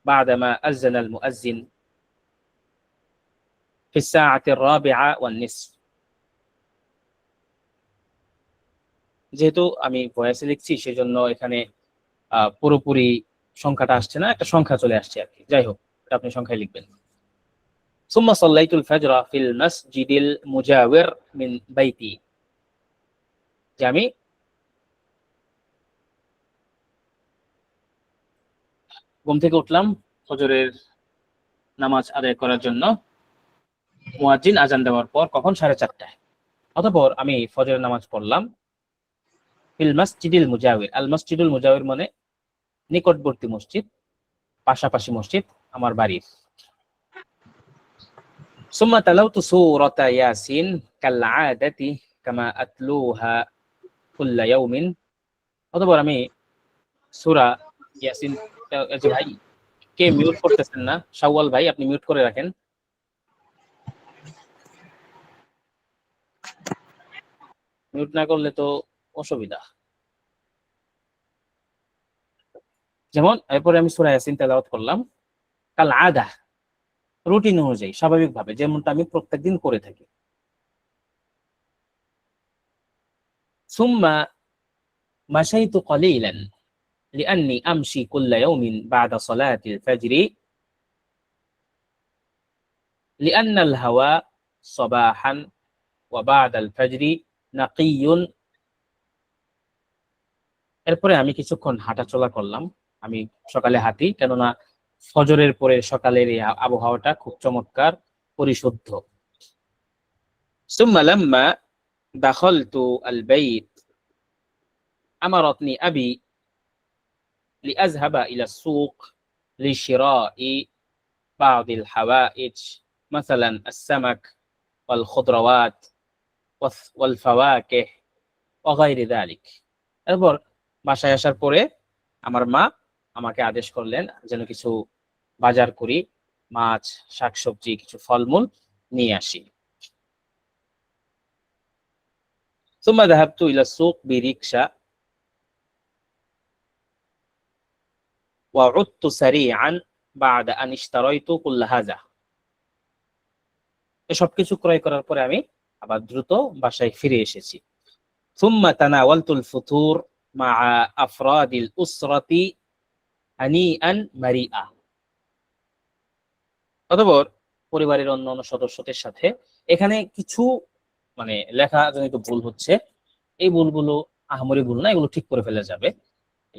বা'দামা আযানা আল মুআজ্জিন ফি الساعة الرابعة والنصف। যেহেতু আমি ভয়েসে লিখছি সেজন্য এখানে পুরোপুরি সংখ্যাটা আসছে না, একটা সংখ্যা চলে আসছে আর কি। যাই হোক, এটা আপনি সংখ্যায় লিখবেন। সুম্মা সাল্লাইতুল ফাজরা ফিল মাসজিদিল মুজাওয়ির মিন বাইতি, যে আমি ঘুম থেকে উঠলাম ফজরের নামাজ আদায় করার জন্য, মুয়াজ্জিন আজান দেওয়ার পর, কখন? 4:30টায়। অতঃপর আমি ফজরের নামাজ পড়লাম ফিল মাসজিদিল মুজাওয়ির। আল মসজিদুল মুজাওয়ির মানে নিকটবর্তী মসজিদ, পাশাপাশি মসজিদ আমার বাড়ির। সুম্মা তালাওতু সূরাতা ইয়াসিন কালআদাতি কামা আতলুহা কুল্লা ইয়াউমিন। অতঃপর আমি সূরা ইয়াসিন যে ভাই, কে মিউট করতেছেন না? শাওয়াল ভাই, আপনি মিউট করে রাখেন। মিউট না করলে তো অসুবিধা। যেমন এরপরে আমি সূরা ইয়াসিন তেলাওয়াত করলাম কাল আদা, রুটিন অনুযায়ী স্বাভাবিকভাবে, যেমনটা আমি প্রত্যেকদিন করে থাকি। সুম্মা মাশাইতু কলিলান লিআন্নি আমশি কুল্লা ইয়াউমিন বা'দা সালাতিল ফাজরি লিআন্নাল হাওয়া সাবাহান ওয়া বা'দাল ফাজরি নাকিয়্যুন। এরপরে আমি কিছুক্ষণ হাঁটাচলা করলাম। আমি সকালে হাঁটি, কেননা ফজরের পরে সকালের এই আবহাওয়াটা খুব চমৎকার, পরিশুদ্ধ। সুম্মা লাম্মা দাখালতু আল বাইত আমারাতনি আবি লিআযহাবা ইলা সুক লিশিরা'i বা'দিল হাওয়াইজ মাসালান আস-সামাক ওয়াল খুদরাওয়াত ওয়াল ফাওয়াকিহ ওয়া গায়রি যালিক। এরপর বাসায় আসার পরে আমার মা আমাকে আদেশ করলেন যেন কিছু বাজার করি, মাছ, শাকসবজি, কিছু ফলমূল নিয়ে আসি। ثم ذهبت إلى السوق بريكشا وعدت سريعا بعد أن اشتريت كل هذا। এসব কিছু ক্রয় করার পরে আমি আবার দ্রুত বাসায় ফিরে এসেছি। ثم تناولت الفطور مع أفراد الأسرة هنيئا مريئا। অতঃপর পরিবারের অন্যান্য সদস্যদের সাথে, এখানে কিছু মানে লেখা জনিত ভুল হচ্ছে, এই ভুলগুলো আহামরি ভুল না, এগুলো ঠিক করে ফেলা যাবে।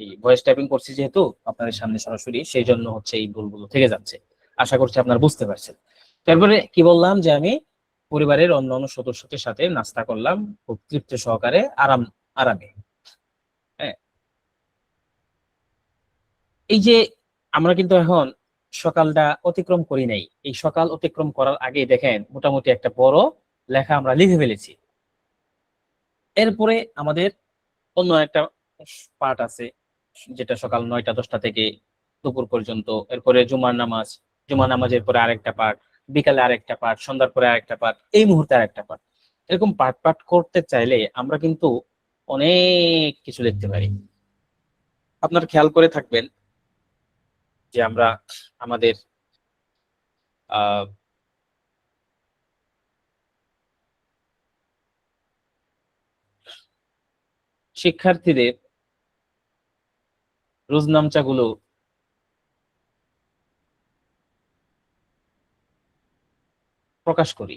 এই ভয়েস টাইপিং করছি যেহেতু আপনাদের সামনে সরাসরি, সেই জন্য হচ্ছে এই ভুলগুলো থেকে যাচ্ছে। আশা করছি আপনারা বুঝতে পারছেন। তারপরে কি বললাম যে আমি পরিবারের অন্যান্য সদস্যদের সাথে নাস্তা করলাম খুব তৃপ্তি সহকারে, আরামে। হ্যাঁ, এই যে আমরা কিন্তু এখন সকালটা অতিক্রম করি নাই। এই সকাল অতিক্রম করার আগে দেখেন মোটামুটি একটা বড় লেখা আমরা লিখে ফেলেছি। এরপরে আমাদের অন্য একটা পার্ট আছে, যেটা সকাল ৯টা-১০টা থেকে দুপুর পর্যন্ত। এরপরে জুমার নামাজ, জুমার নামাজের পরে আরেকটা পার্ট, বিকালে আরেকটা পার্ট, সন্ধ্যার পরে আরেকটা পার্ট, এই মুহূর্তে আরেকটা পার্ট। এরকম পার্ট পার্ট করতে চাইলে আমরা কিন্তু অনেক কিছু লিখতে পারি। আপনার খেয়াল করে থাকবেন যে আমরা আমাদের আহ শিক্ষার্থীদের রোজনামচাগুলো প্রকাশ করি।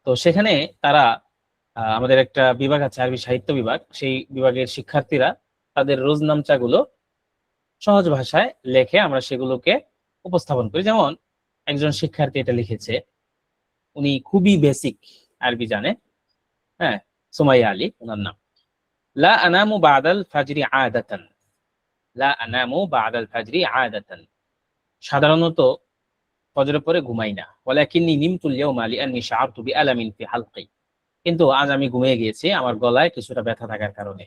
তো সেখানে তারা আমাদের একটা বিভাগ আছে, আরবি সাহিত্য বিভাগ, সেই বিভাগের শিক্ষার্থীরা তাদের রোজনামচাগুলো সহজ ভাষায় লেখে, আমরা সেগুলোকে উপস্থাপন করি। যেমন একজন শিক্ষার্থী এটা লিখেছে, উনি খুবই বেসিক আরবি জানে। হ্যাঁ, সুমাইয়া আলী ওনার নাম। লা আনামু বাদাল ফাজরি আদাতান, লা আনামু বাদাল ফাজরি আদাতান, সাধারণত ফজরের পরে ঘুমাই না। ওয়ালাকিন্নী নিমতুল ইয়াওমা লিআন্নী শাআরতু বিআলামিন ফি হালকি, কিন্তু আজ আমি ঘুমিয়ে গিয়েছি আমার গলায় কিছুটা ব্যথা থাকার কারণে।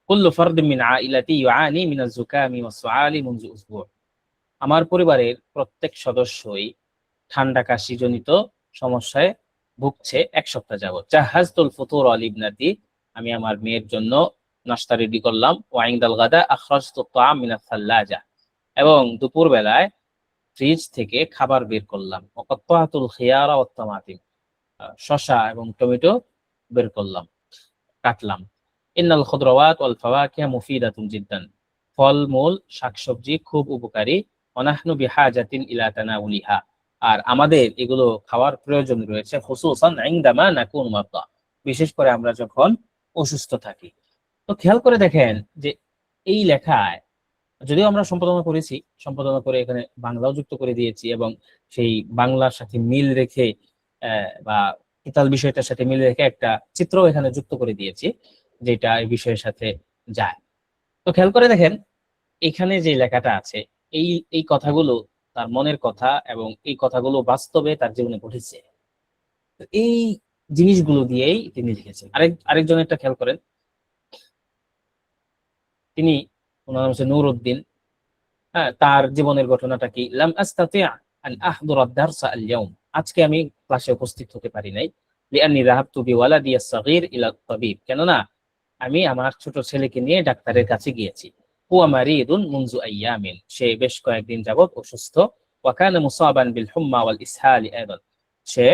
কুল্লু ফারদিন মিন আইলাতি ইউআনি মিনাজ যুকামি ওয়াস-সুআলি মুনযু উসবু', আমার পরিবারের প্রত্যেক সদস্যই ঠান্ডা কাশিজনিত সমস্যায় ভুগছে ১ সপ্তাহ যাবত। জাহাজতুল ফুতুর লিবনাতি, আমি আমার মেয়ের জন্য নাশতা রেডি করলাম। ওয়া ইনদাল গাদা আখরাজতু তাআম মিনাস সাল্লাজা, এবং দুপুর বেলায় ফ্রিজ থেকে খাবার বের করলাম। ওয়া কাত্তাতুল খিয়ারা ওয়াত তামাতিম, শসা এবং টমেটো বের করলাম, কাটলাম। ইন্নাল খুদরাওয়াত ওয়াল ফাওয়াকিহ মুফিদাতুন জিদ্দান, ফলমূল শাকসবজি খুব উপকারী। ওয়া নাহনু বিহাজাতিন ইলা তানাউলিহা, আর আমাদের এগুলো খাওয়ার প্রয়োজন রয়েছে। খুসুসান ইনদামা নাকুনু মারদা, বিশেষ করে আমরা যখন অসুস্থ থাকি। তো খেয়াল করে দেখেন যে এই লেখায়, যদিও আমরা সম্পাদনা করেছি, সম্পাদনা করে এখানে বাংলাও যুক্ত করে দিয়েছি, এবং সেই বাংলার সাথে মিল রেখে বা কিতাল বিষয়টার সাথে মিল রেখে একটা চিত্রও এখানে যুক্ত করে দিয়েছি, যেটা এই বিষয়ের সাথে যায়। তো খেয়াল করে দেখেন এখানে যে লেখাটা আছে, এই এই কথাগুলো তার মনের কথা, এবং এই কথাগুলো বাস্তবে তার জীবনে ঘটেছে। তো এই জিনিসগুলো দিয়েই তিনি লিখেছেন। আরেকজনেরটা খেয়াল করেন, তিনি ওনার নাম হচ্ছে নুরউদ্দিন। হ্যাঁ, তার জীবনের ঘটনাটা কি, লাম আস্তাতি' আন আহদুরা আদ-দারসা আল-ইয়াউম, আজকে আমি ক্লাসে উপস্থিত হতে পারি নাই, লিআন্নী যাহাবতু বিওয়ালাদি আস-সাগীর ইলা আত-তাবিব, কেননা আমি আমার ছোট ছেলেকে নিয়ে ডাক্তারের কাছে গিয়েছি। হুয়া মারিদুন মুনযু আইয়ামিন, সে বেশ কয়েকদিন যাবত অসুস্থ। ওয়া কানা মুসাবান বিল হুম্মা ওয়াল ইসহালি আইদান, সে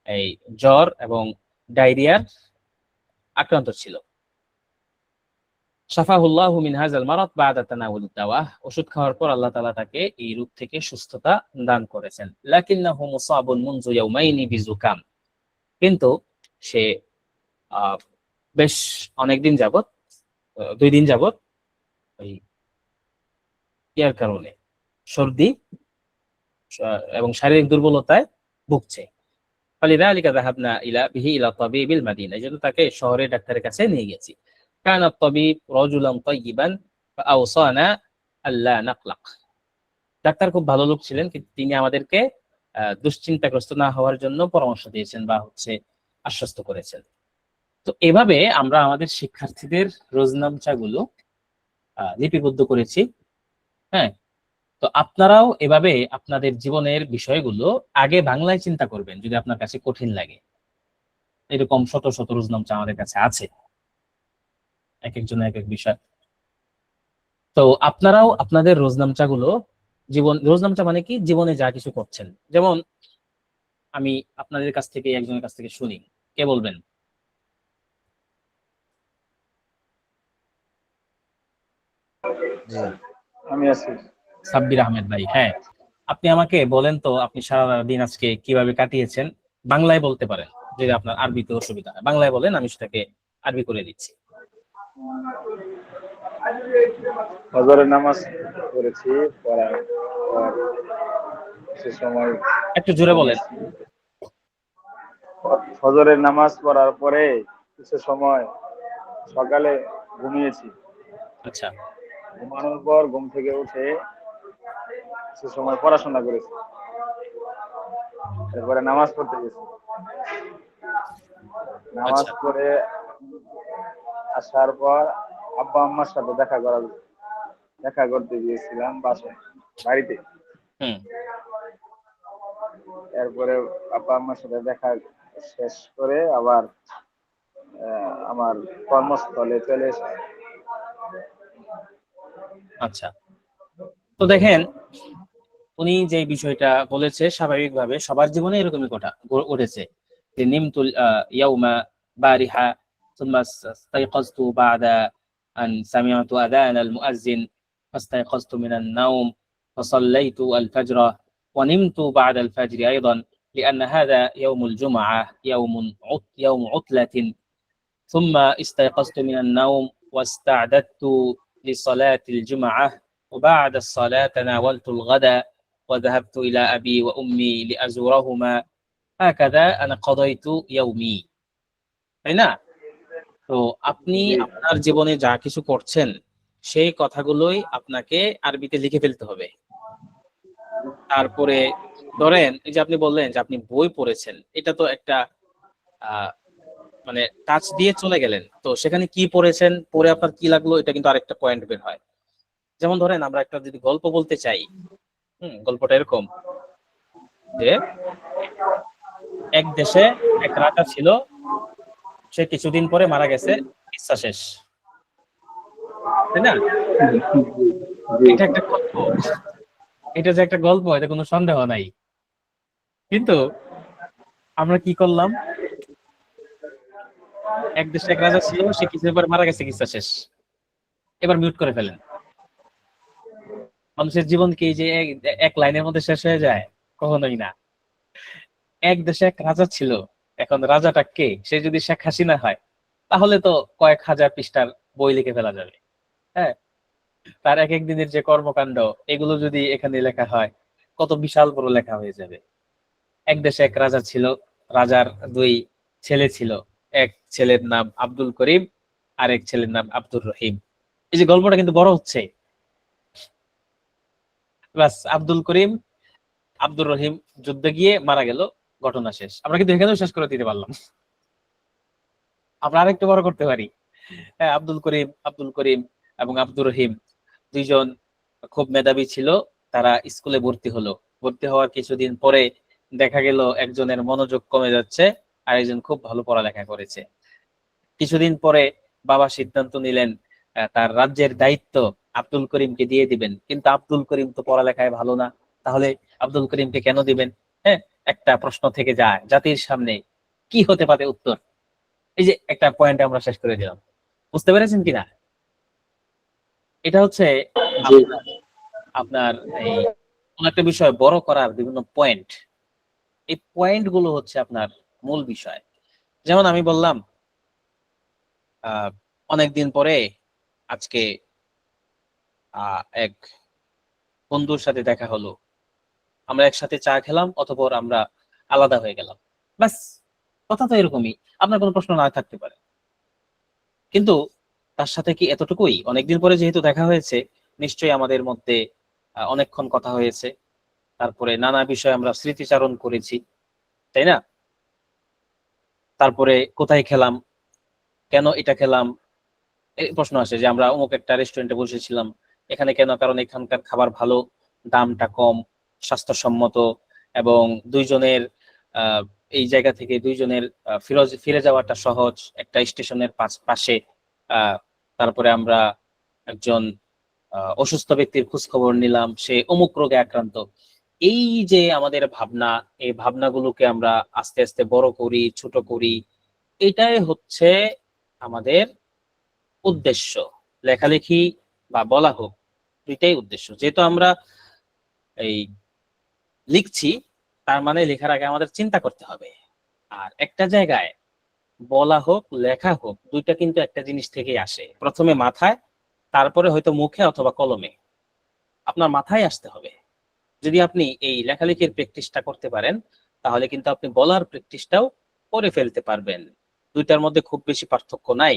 এই জ্বর এবং ডায়রিয়ার আক্রান্ত ছিল। শাফাহুল্লাহু মিন হাযাল মারাদ বা'দা তানাউলিদ দাওয়া, ওষুধ খাওয়ার পর আল্লাহ তাআলা তাকে এই রোগ থেকে সুস্থতা দান করেছেন। লাকিন্নাহু মুসাবুন মুনযু ইয়াওমাইনি বিযুকাম, কিন্তু সে বেশ অনেকদিন যাবত, 2 দিন যাবত ওই ইয়ার কারণে সর্দি এবং শারীরিক দুর্বলতায় ভুগছে। ফালিযালিকা যাহাবনা ইলা তাবিবিল মাদিনা, এজন্য তাকে শহরের ডাক্তারের কাছে নিয়ে গেছি। কানা তাবিব রাজুলান তাইয়িবান ফাআওসানা আল্লা নাকলাক, ডাক্তার খুব ভালো লোক ছিলেন, কিন্তু তিনি আমাদেরকে দুশ্চিন্তাগ্রস্ত না হওয়ার জন্য পরামর্শ দিয়েছেন বা আশ্বস্ত করেছেন। তো এভাবে আমরা আমাদের শিক্ষার্থীদের রোজনামচাগুলো লিপিবদ্ধ করেছি। হ্যাঁ, তো আপনারাও এভাবে আপনাদের জীবনের বিষয়গুলো আগে বাংলায় চিন্তা করবেন যদি আপনার কাছে কঠিন লাগে। এরকম শত শত রোজনামচা আমাদের কাছে আছে, এক একজনের এক এক বিষয়। তো আপনারাও আপনাদের রোজনামচাগুলো রোজনামচা মানে কি, জীবনে যা কিছু করছেন। যেমন আমি আপনাদের কাছ থেকে একজনের কাছ থেকে শুনি, কে বলবেন? জি, আমি আছি। সাব্বির আহমেদ ভাই, হ্যাঁ, আপনি আমাকে বলেন তো আপনি সারা দিন আজকে কিভাবে কাটিয়েছেন। বাংলায় বলতে পারেন, যদি আপনার আরবিতে অসুবিধা হয় বাংলায় বলেন, আমি সেটাকে আরবি করে দিচ্ছি। ফজরের নামাজ পড়েছি, পড়ার পর সে সময় একটু জোরে বলেন। ঘুমিয়েছি। ফজরের নামাজ পড়ার পরে কিছু সময় সকালে ঘুমিয়েছি। আচ্ছা, ঘুমানোর পর ঘুম থেকে উঠে কিছু সময় পড়াশোনা করেছি, এরপরে নামাজ পড়তে গেছি। নামাজ আচ্ছা, পড়ে আসার পর আব্বা আম্মার সাথে দেখা করতে গিয়েছিলাম বাড়িতে। হুম, এরপরে আব্বা আম্মার সাথে দেখা শেষ করে আবার আমার কর্মস্থলে চলে এসেছি। আচ্ছা। তো দেখেন, উনি যে বিষয়টা বলেছে স্বাভাবিকভাবে সবার জীবনে এরকমই ঘটেছে যে নিমতুল ইয়াউমা বারিহা ثم استيقظت بعد أن سمعت أذان المؤذن فاستيقظت من النوم فصليت الفجر ونمت بعد الفجر أيضا لأن هذا يوم الجمعة يوم عطلة ثم استيقظت من النوم واستعددت لصلاة الجمعة وبعد الصلاة تناولت الغداء وذهبت إلى أبي وأمي لأزورهما هكذا أنا قضيت يومي। তাই না? তো আপনি জি, আপনার জীবনে যা কিছু করছেন সেই কথাগুলোই আপনাকে আরবিতে লিখে ফেলতে হবে। তারপরে ধরেন এই যে আপনি বললেন যে আপনি বই পড়েছেন, এটা তো একটা আহ মানে টাচ দিয়ে চলে গেলেন, তো সেখানে কি পড়েছেন, পড়ে আপনার কি লাগলো, এটা কিন্তু আরেকটা পয়েন্ট বের হয়। যেমন ধরেন আমরা একটা যদি গল্প বলতে চাই, গল্পটা এরকম যে এক দেশে এক রাজা ছিল, সে কিছুদিন পরে মারা গেছে, কিচ্ছা শেষ। তাই না? জি, এটা একটা গল্প, এটা যে একটা গল্প এতে কোনো সন্দেহ নাই। কিন্তু আমরা কি করলাম, এক দেশে এক রাজা ছিল, সে কিছুদিন পরে মারা গেছে, কিচ্ছা শেষ। এবার মিউট করে ফেলেন। মানুষের জীবন কি এই যে এক লাইনের মধ্যে শেষ হয়ে যায়? কখনোই না। এক দেশে এক রাজা ছিল, এখন রাজাটা কে, সে যদি শেখ হাসিনা হয় তাহলে তো কয়েক হাজার পৃষ্ঠার বই লিখে ফেলা যাবে। হ্যাঁ, তার এক এক দিনের যে কর্মকাণ্ড, এগুলো যদি এখানে লেখা হয় কত বিশাল বড় লেখা হয়ে যাবে। এক দেশে এক রাজা ছিল, রাজার 2 ছেলে ছিল। এক ছেলের নাম আব্দুল করিম, আর এক ছেলের নাম আব্দুর রহিম। এই যে গল্পটা কিন্তু বড় হচ্ছে। বাস, আব্দুল করিম আব্দুর রহিম যুদ্ধে গিয়ে মারা গেল, ঘটনা শেষ। আমরা কিন্তু এখানেও শেষ করে দিতে পারলাম। আমরা আরেকটু বড় করতে পারি। হ্যাঁ, আব্দুল করিম এবং আব্দুর রহিম দুইজন খুব মেধাবী ছিল, তারা স্কুলে ভর্তি হলো। ভর্তি হওয়ার কিছুদিন পরে দেখা গেল একজনের মনোযোগ কমে যাচ্ছে, আর একজন খুব ভালো পড়ালেখা করেছে। কিছুদিন পরে বাবা সিদ্ধান্ত নিলেন তার রাজ্যের দায়িত্ব আব্দুল করিমকে দিয়ে দিবেন, কিন্তু আব্দুল করিম তো পড়ালেখায় ভালো না, তাহলে আব্দুল করিমকে কেন দিবেন? হ্যাঁ, একটা প্রশ্ন থেকে যায় জাতির সামনে, কি হতে পারে উত্তর? এই যে একটা পয়েন্ট আমরা শেষ করে দিলাম, বুঝতে পেরেছেন কিনা? এটা হচ্ছে জি। আপনার আপনার এই কোন একটা বিষয় বড় করার বিভিন্ন পয়েন্ট, এই পয়েন্ট গুলো হচ্ছে আপনার মূল বিষয়। যেমন আমি বললাম আহ অনেকদিন পরে আজকে এক বন্ধুর সাথে দেখা হলো, আমরা একসাথে চা খেলাম, অতঃপর আমরা আলাদা হয়ে গেলাম। ব্যাস, কথা তো এরকমই। আপনার কোনো প্রশ্ন না থাকতে পারে, কিন্তু তার সাথে কি এতটুকুই? অনেকদিন পরে যেহেতু দেখা হয়েছে, নিশ্চয়ই আমাদের মধ্যে অনেকক্ষণ কথা হয়েছে, তারপরে নানা বিষয়ে আমরা স্মৃতিচারণ করেছি, তাই না? তারপরে কোথায় খেলাম, কেন এটা খেলাম, এই প্রশ্ন আসে যে আমরা অমুক একটা রেস্টুরেন্টে বসেছিলাম, এখানে কেন? কারণ এখানকার খাবার ভালো, দামটা কম, স্বাস্থ্যসম্মত, এবং দুইজনের আহ এই জায়গা থেকে দুইজনের ফিরে যাওয়াটা সহজ, একটা স্টেশনের পাশে। আহ তারপরে আমরা একজন অসুস্থ ব্যক্তির খোঁজ খবর নিলাম, সে অমুক রোগে আক্রান্ত। এই যে আমাদের ভাবনা, এই ভাবনাগুলোকে আমরা আস্তে আস্তে বড় করি, ছোট করি, এটাই হচ্ছে আমাদের উদ্দেশ্য। লেখালেখি বা বলা হোক, দুইটাই উদ্দেশ্য। যেহেতু আমরা এই লিখছি, তার মানে লেখার আগে আমাদের চিন্তা করতে হবে। আর একটা জায়গায় বলা হোক লেখা হোক, দুইটা কিন্তু একটা জিনিস থেকেই আসে, প্রথমে মাথায়, তারপরে হয়তো মুখে অথবা কলমে। আপনার মাথায় আসতে হবে। যদি আপনি এই লেখালেখির প্র্যাকটিসটা করতে পারেন, তাহলে কিন্তু আপনি বলার প্র্যাকটিসটাও করে ফেলতে পারবেন। দুইটার মধ্যে খুব বেশি পার্থক্য নাই।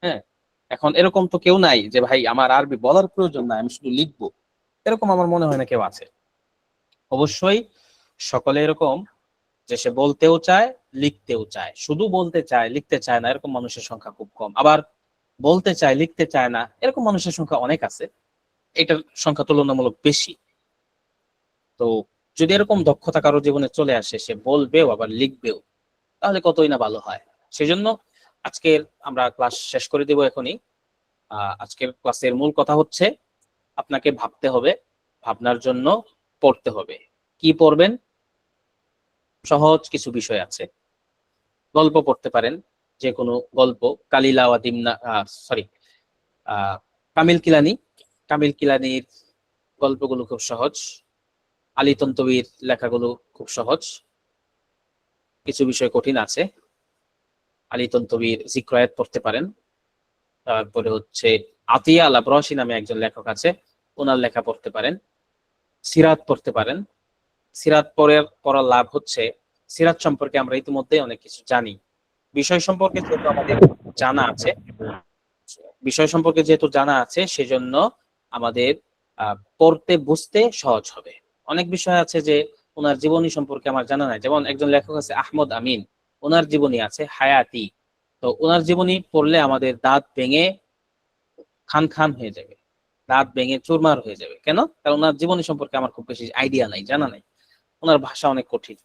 হ্যাঁ, এখন এরকম তো কেউ নাই যে ভাই আমার আরবি বলার প্রয়োজন নাই, আমি শুধু লিখবো, এরকম আমার মনে হয় না কেউ আছে। অবশ্যই সকলে এরকম যে সে বলতেও চায়, লিখতেও চায়। শুধু বলতে চায়, লিখতে চায় না, এরকম মানুষের সংখ্যা খুব কম। আবার বলতে চায়, লিখতে চায় না, এরকম মানুষের সংখ্যা অনেক আছে, এটার সংখ্যা তুলনামূলক বেশি। তো যদি এরকম দক্ষতা কারো জীবনে চলে আসে, সে বলবেও আবার লিখবেও, তাহলে কতই না ভালো হয়। সেজন্য আজকের আমরা ক্লাস শেষ করে দেব এখনই। আজকের ক্লাসের মূল কথা হচ্ছে আপনাকে ভাবতে হবে, ভাবনার জন্য পড়তে হবে। কি পড়বেন? সহজ কিছু বিষয় আছে। গল্প পড়তে পারেন, যে কোনো গল্প। কালিলা ওয়া দিমনা, সরি, কামিল কিলানি। কামিল কিলানির গল্পগুলো খুব সহজ। আলী তন্তবীর লেখাগুলো খুব সহজ, কিছু বিষয় কঠিন আছে। আলী তন্তবীর জিক্রায়াত পড়তে পারেন। তারপরে হচ্ছে আতিয়া আল আবরসি নামে একজন লেখক আছে, ওনার লেখা পড়তে পারেন। সিরাত পড়তে পারেন। সিরাত পড়ার লাভ হচ্ছে, সিরাত সম্পর্কে আমরা ইতিমধ্যে অনেক কিছু জানি। বিষয় সম্পর্কে যেহেতু আমাদের জানা আছে, বিষয় সম্পর্কে যেহেতু জানা আছে, সেজন্য আমাদের পড়তে বুঝতে সহজ হবে। অনেক বিষয় আছে যে ওনার জীবনী সম্পর্কে আমার জানা নাই, যেমন একজন লেখক আছে আহমদ আমিন, ওনার জীবনী আছে হায়াতি। তো ওনার জীবনী পড়লে আমাদের দাঁত ভেঙে খান খান হয়ে যাবে, দাঁত ভেঙে চুরমার হয়ে যাবে। কেন? কারণ ওনার জীবনী সম্পর্কে আমার খুব বেশি আইডিয়া নাই, জানা নাই, ওনার ভাষা অনেক কঠিন।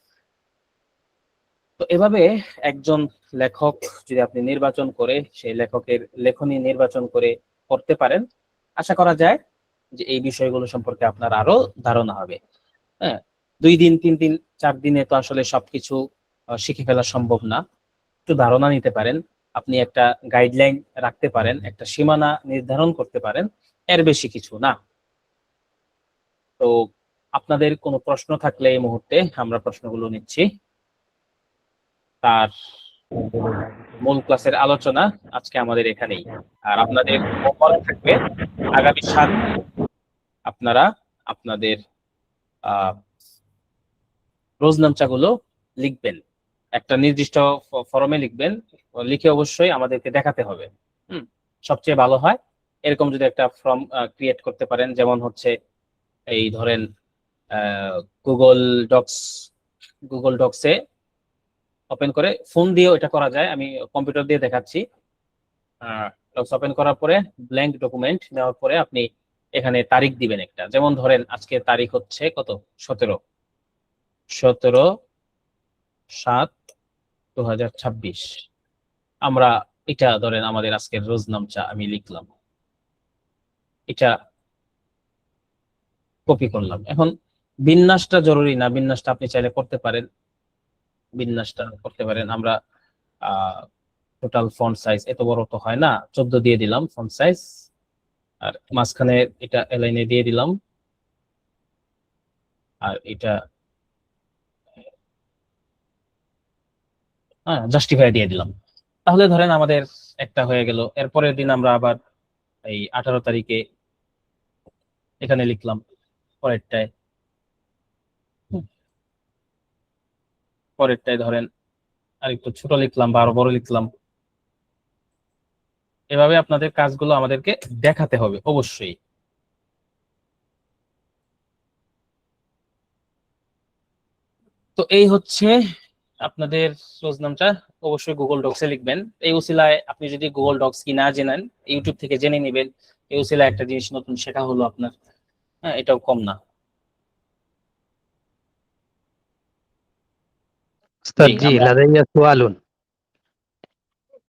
তো এভাবে একজন লেখক যদি আপনি নির্বাচন করে, সেই লেখকের লেখনী নির্বাচন করে পড়তে পারেন, আশা করা যায় যে এই বিষয়গুলো সম্পর্কে আপনার আরো ধারণা হবে। হ্যাঁ, 2 দিন 3 দিন 4 দিনে তো আসলে সবকিছু শিখে ফেলা সম্ভব না। একটু ধারণা নিতে পারেন, আপনি একটা গাইডলাইন রাখতে পারেন, একটা সীমানা নির্ধারণ করতে পারেন, এর বেশি কিছু না। তো আপনাদের কোনো প্রশ্ন থাকলে এই মুহূর্তে আমরা প্রশ্নগুলো নিচ্ছি। তার মূল ক্লাসের আলোচনা আজকে আমাদের এখানেই। আর আপনাদের হোমওয়ার্ক থাকবে, আগামী 7 দিন আপনারা আপনাদের আহ রোজনামচাগুলো লিখবেন, একটা নির্দিষ্ট ফরমে লিখবেন, লিখে অবশ্যই আমাদেরকে দেখাতে হবে। সবচেয়ে ভালো হয় এরকম যদি একটা ফর্ম ক্রিয়েট করতে পারেন, যেমন হচ্ছে এই ধরেন গুগল ডক্স, গুগল ডক্সে ওপেন করে ফোন দিয়েও এটা করা যায়, আমি কম্পিউটার দিয়ে দেখাচ্ছি। ডক্স ওপেন করার পরে ব্ল্যাঙ্ক ডকুমেন্ট নেওয়ার পরে আপনি এখানে তারিখ দিবেন একটা, যেমন ধরেন আজকে তারিখ হচ্ছে কত, 17/7/2026। আমরা এটা ধরেন আমাদের আজকের রোজনামচা আমি লিখলাম, এটা কপি করলাম। এখন বিন্যাসটা জরুরি না, বিন্যাসটা আপনি চাইলে করতে পারেন, বিন্যাসটা করতে পারেন। আমরা টোটাল ফন্ট সাইজ এত বড় তো হয় না, 14 দিয়ে দিলাম ফন্ট সাইজ, আর মাঝখানে এটা এলাইনে দিয়ে দিলাম, আর এটা জাস্টিফাই দিয়ে দিলাম। তাহলে ধরেন আমাদের একটা হয়ে গেল। এরপরের দিন আমরা আবার এই 18 তারিখে এখানে লিখলাম, পরেরটায় ধরেন আর একটু ছোট লিখলাম বা আরো বড় লিখলাম। এভাবে আপনাদের কাজগুলো আমাদেরকে দেখাতে হবে অবশ্যই। তো এই হচ্ছে আপনাদের রোজনামটা, অবশ্যই গুগল ডক্সে লিখবেন। এই উসিলায় আপনি যদি গুগল ডক্স কি না জেনেন, ইউটিউব থেকে জেনে নেবেন। এই উসিলায় একটা জিনিস নতুন শেখা হলো আপনার, হ্যাঁ, এটাও কম না। أستاذ জি, جي আমরা لدي سؤال.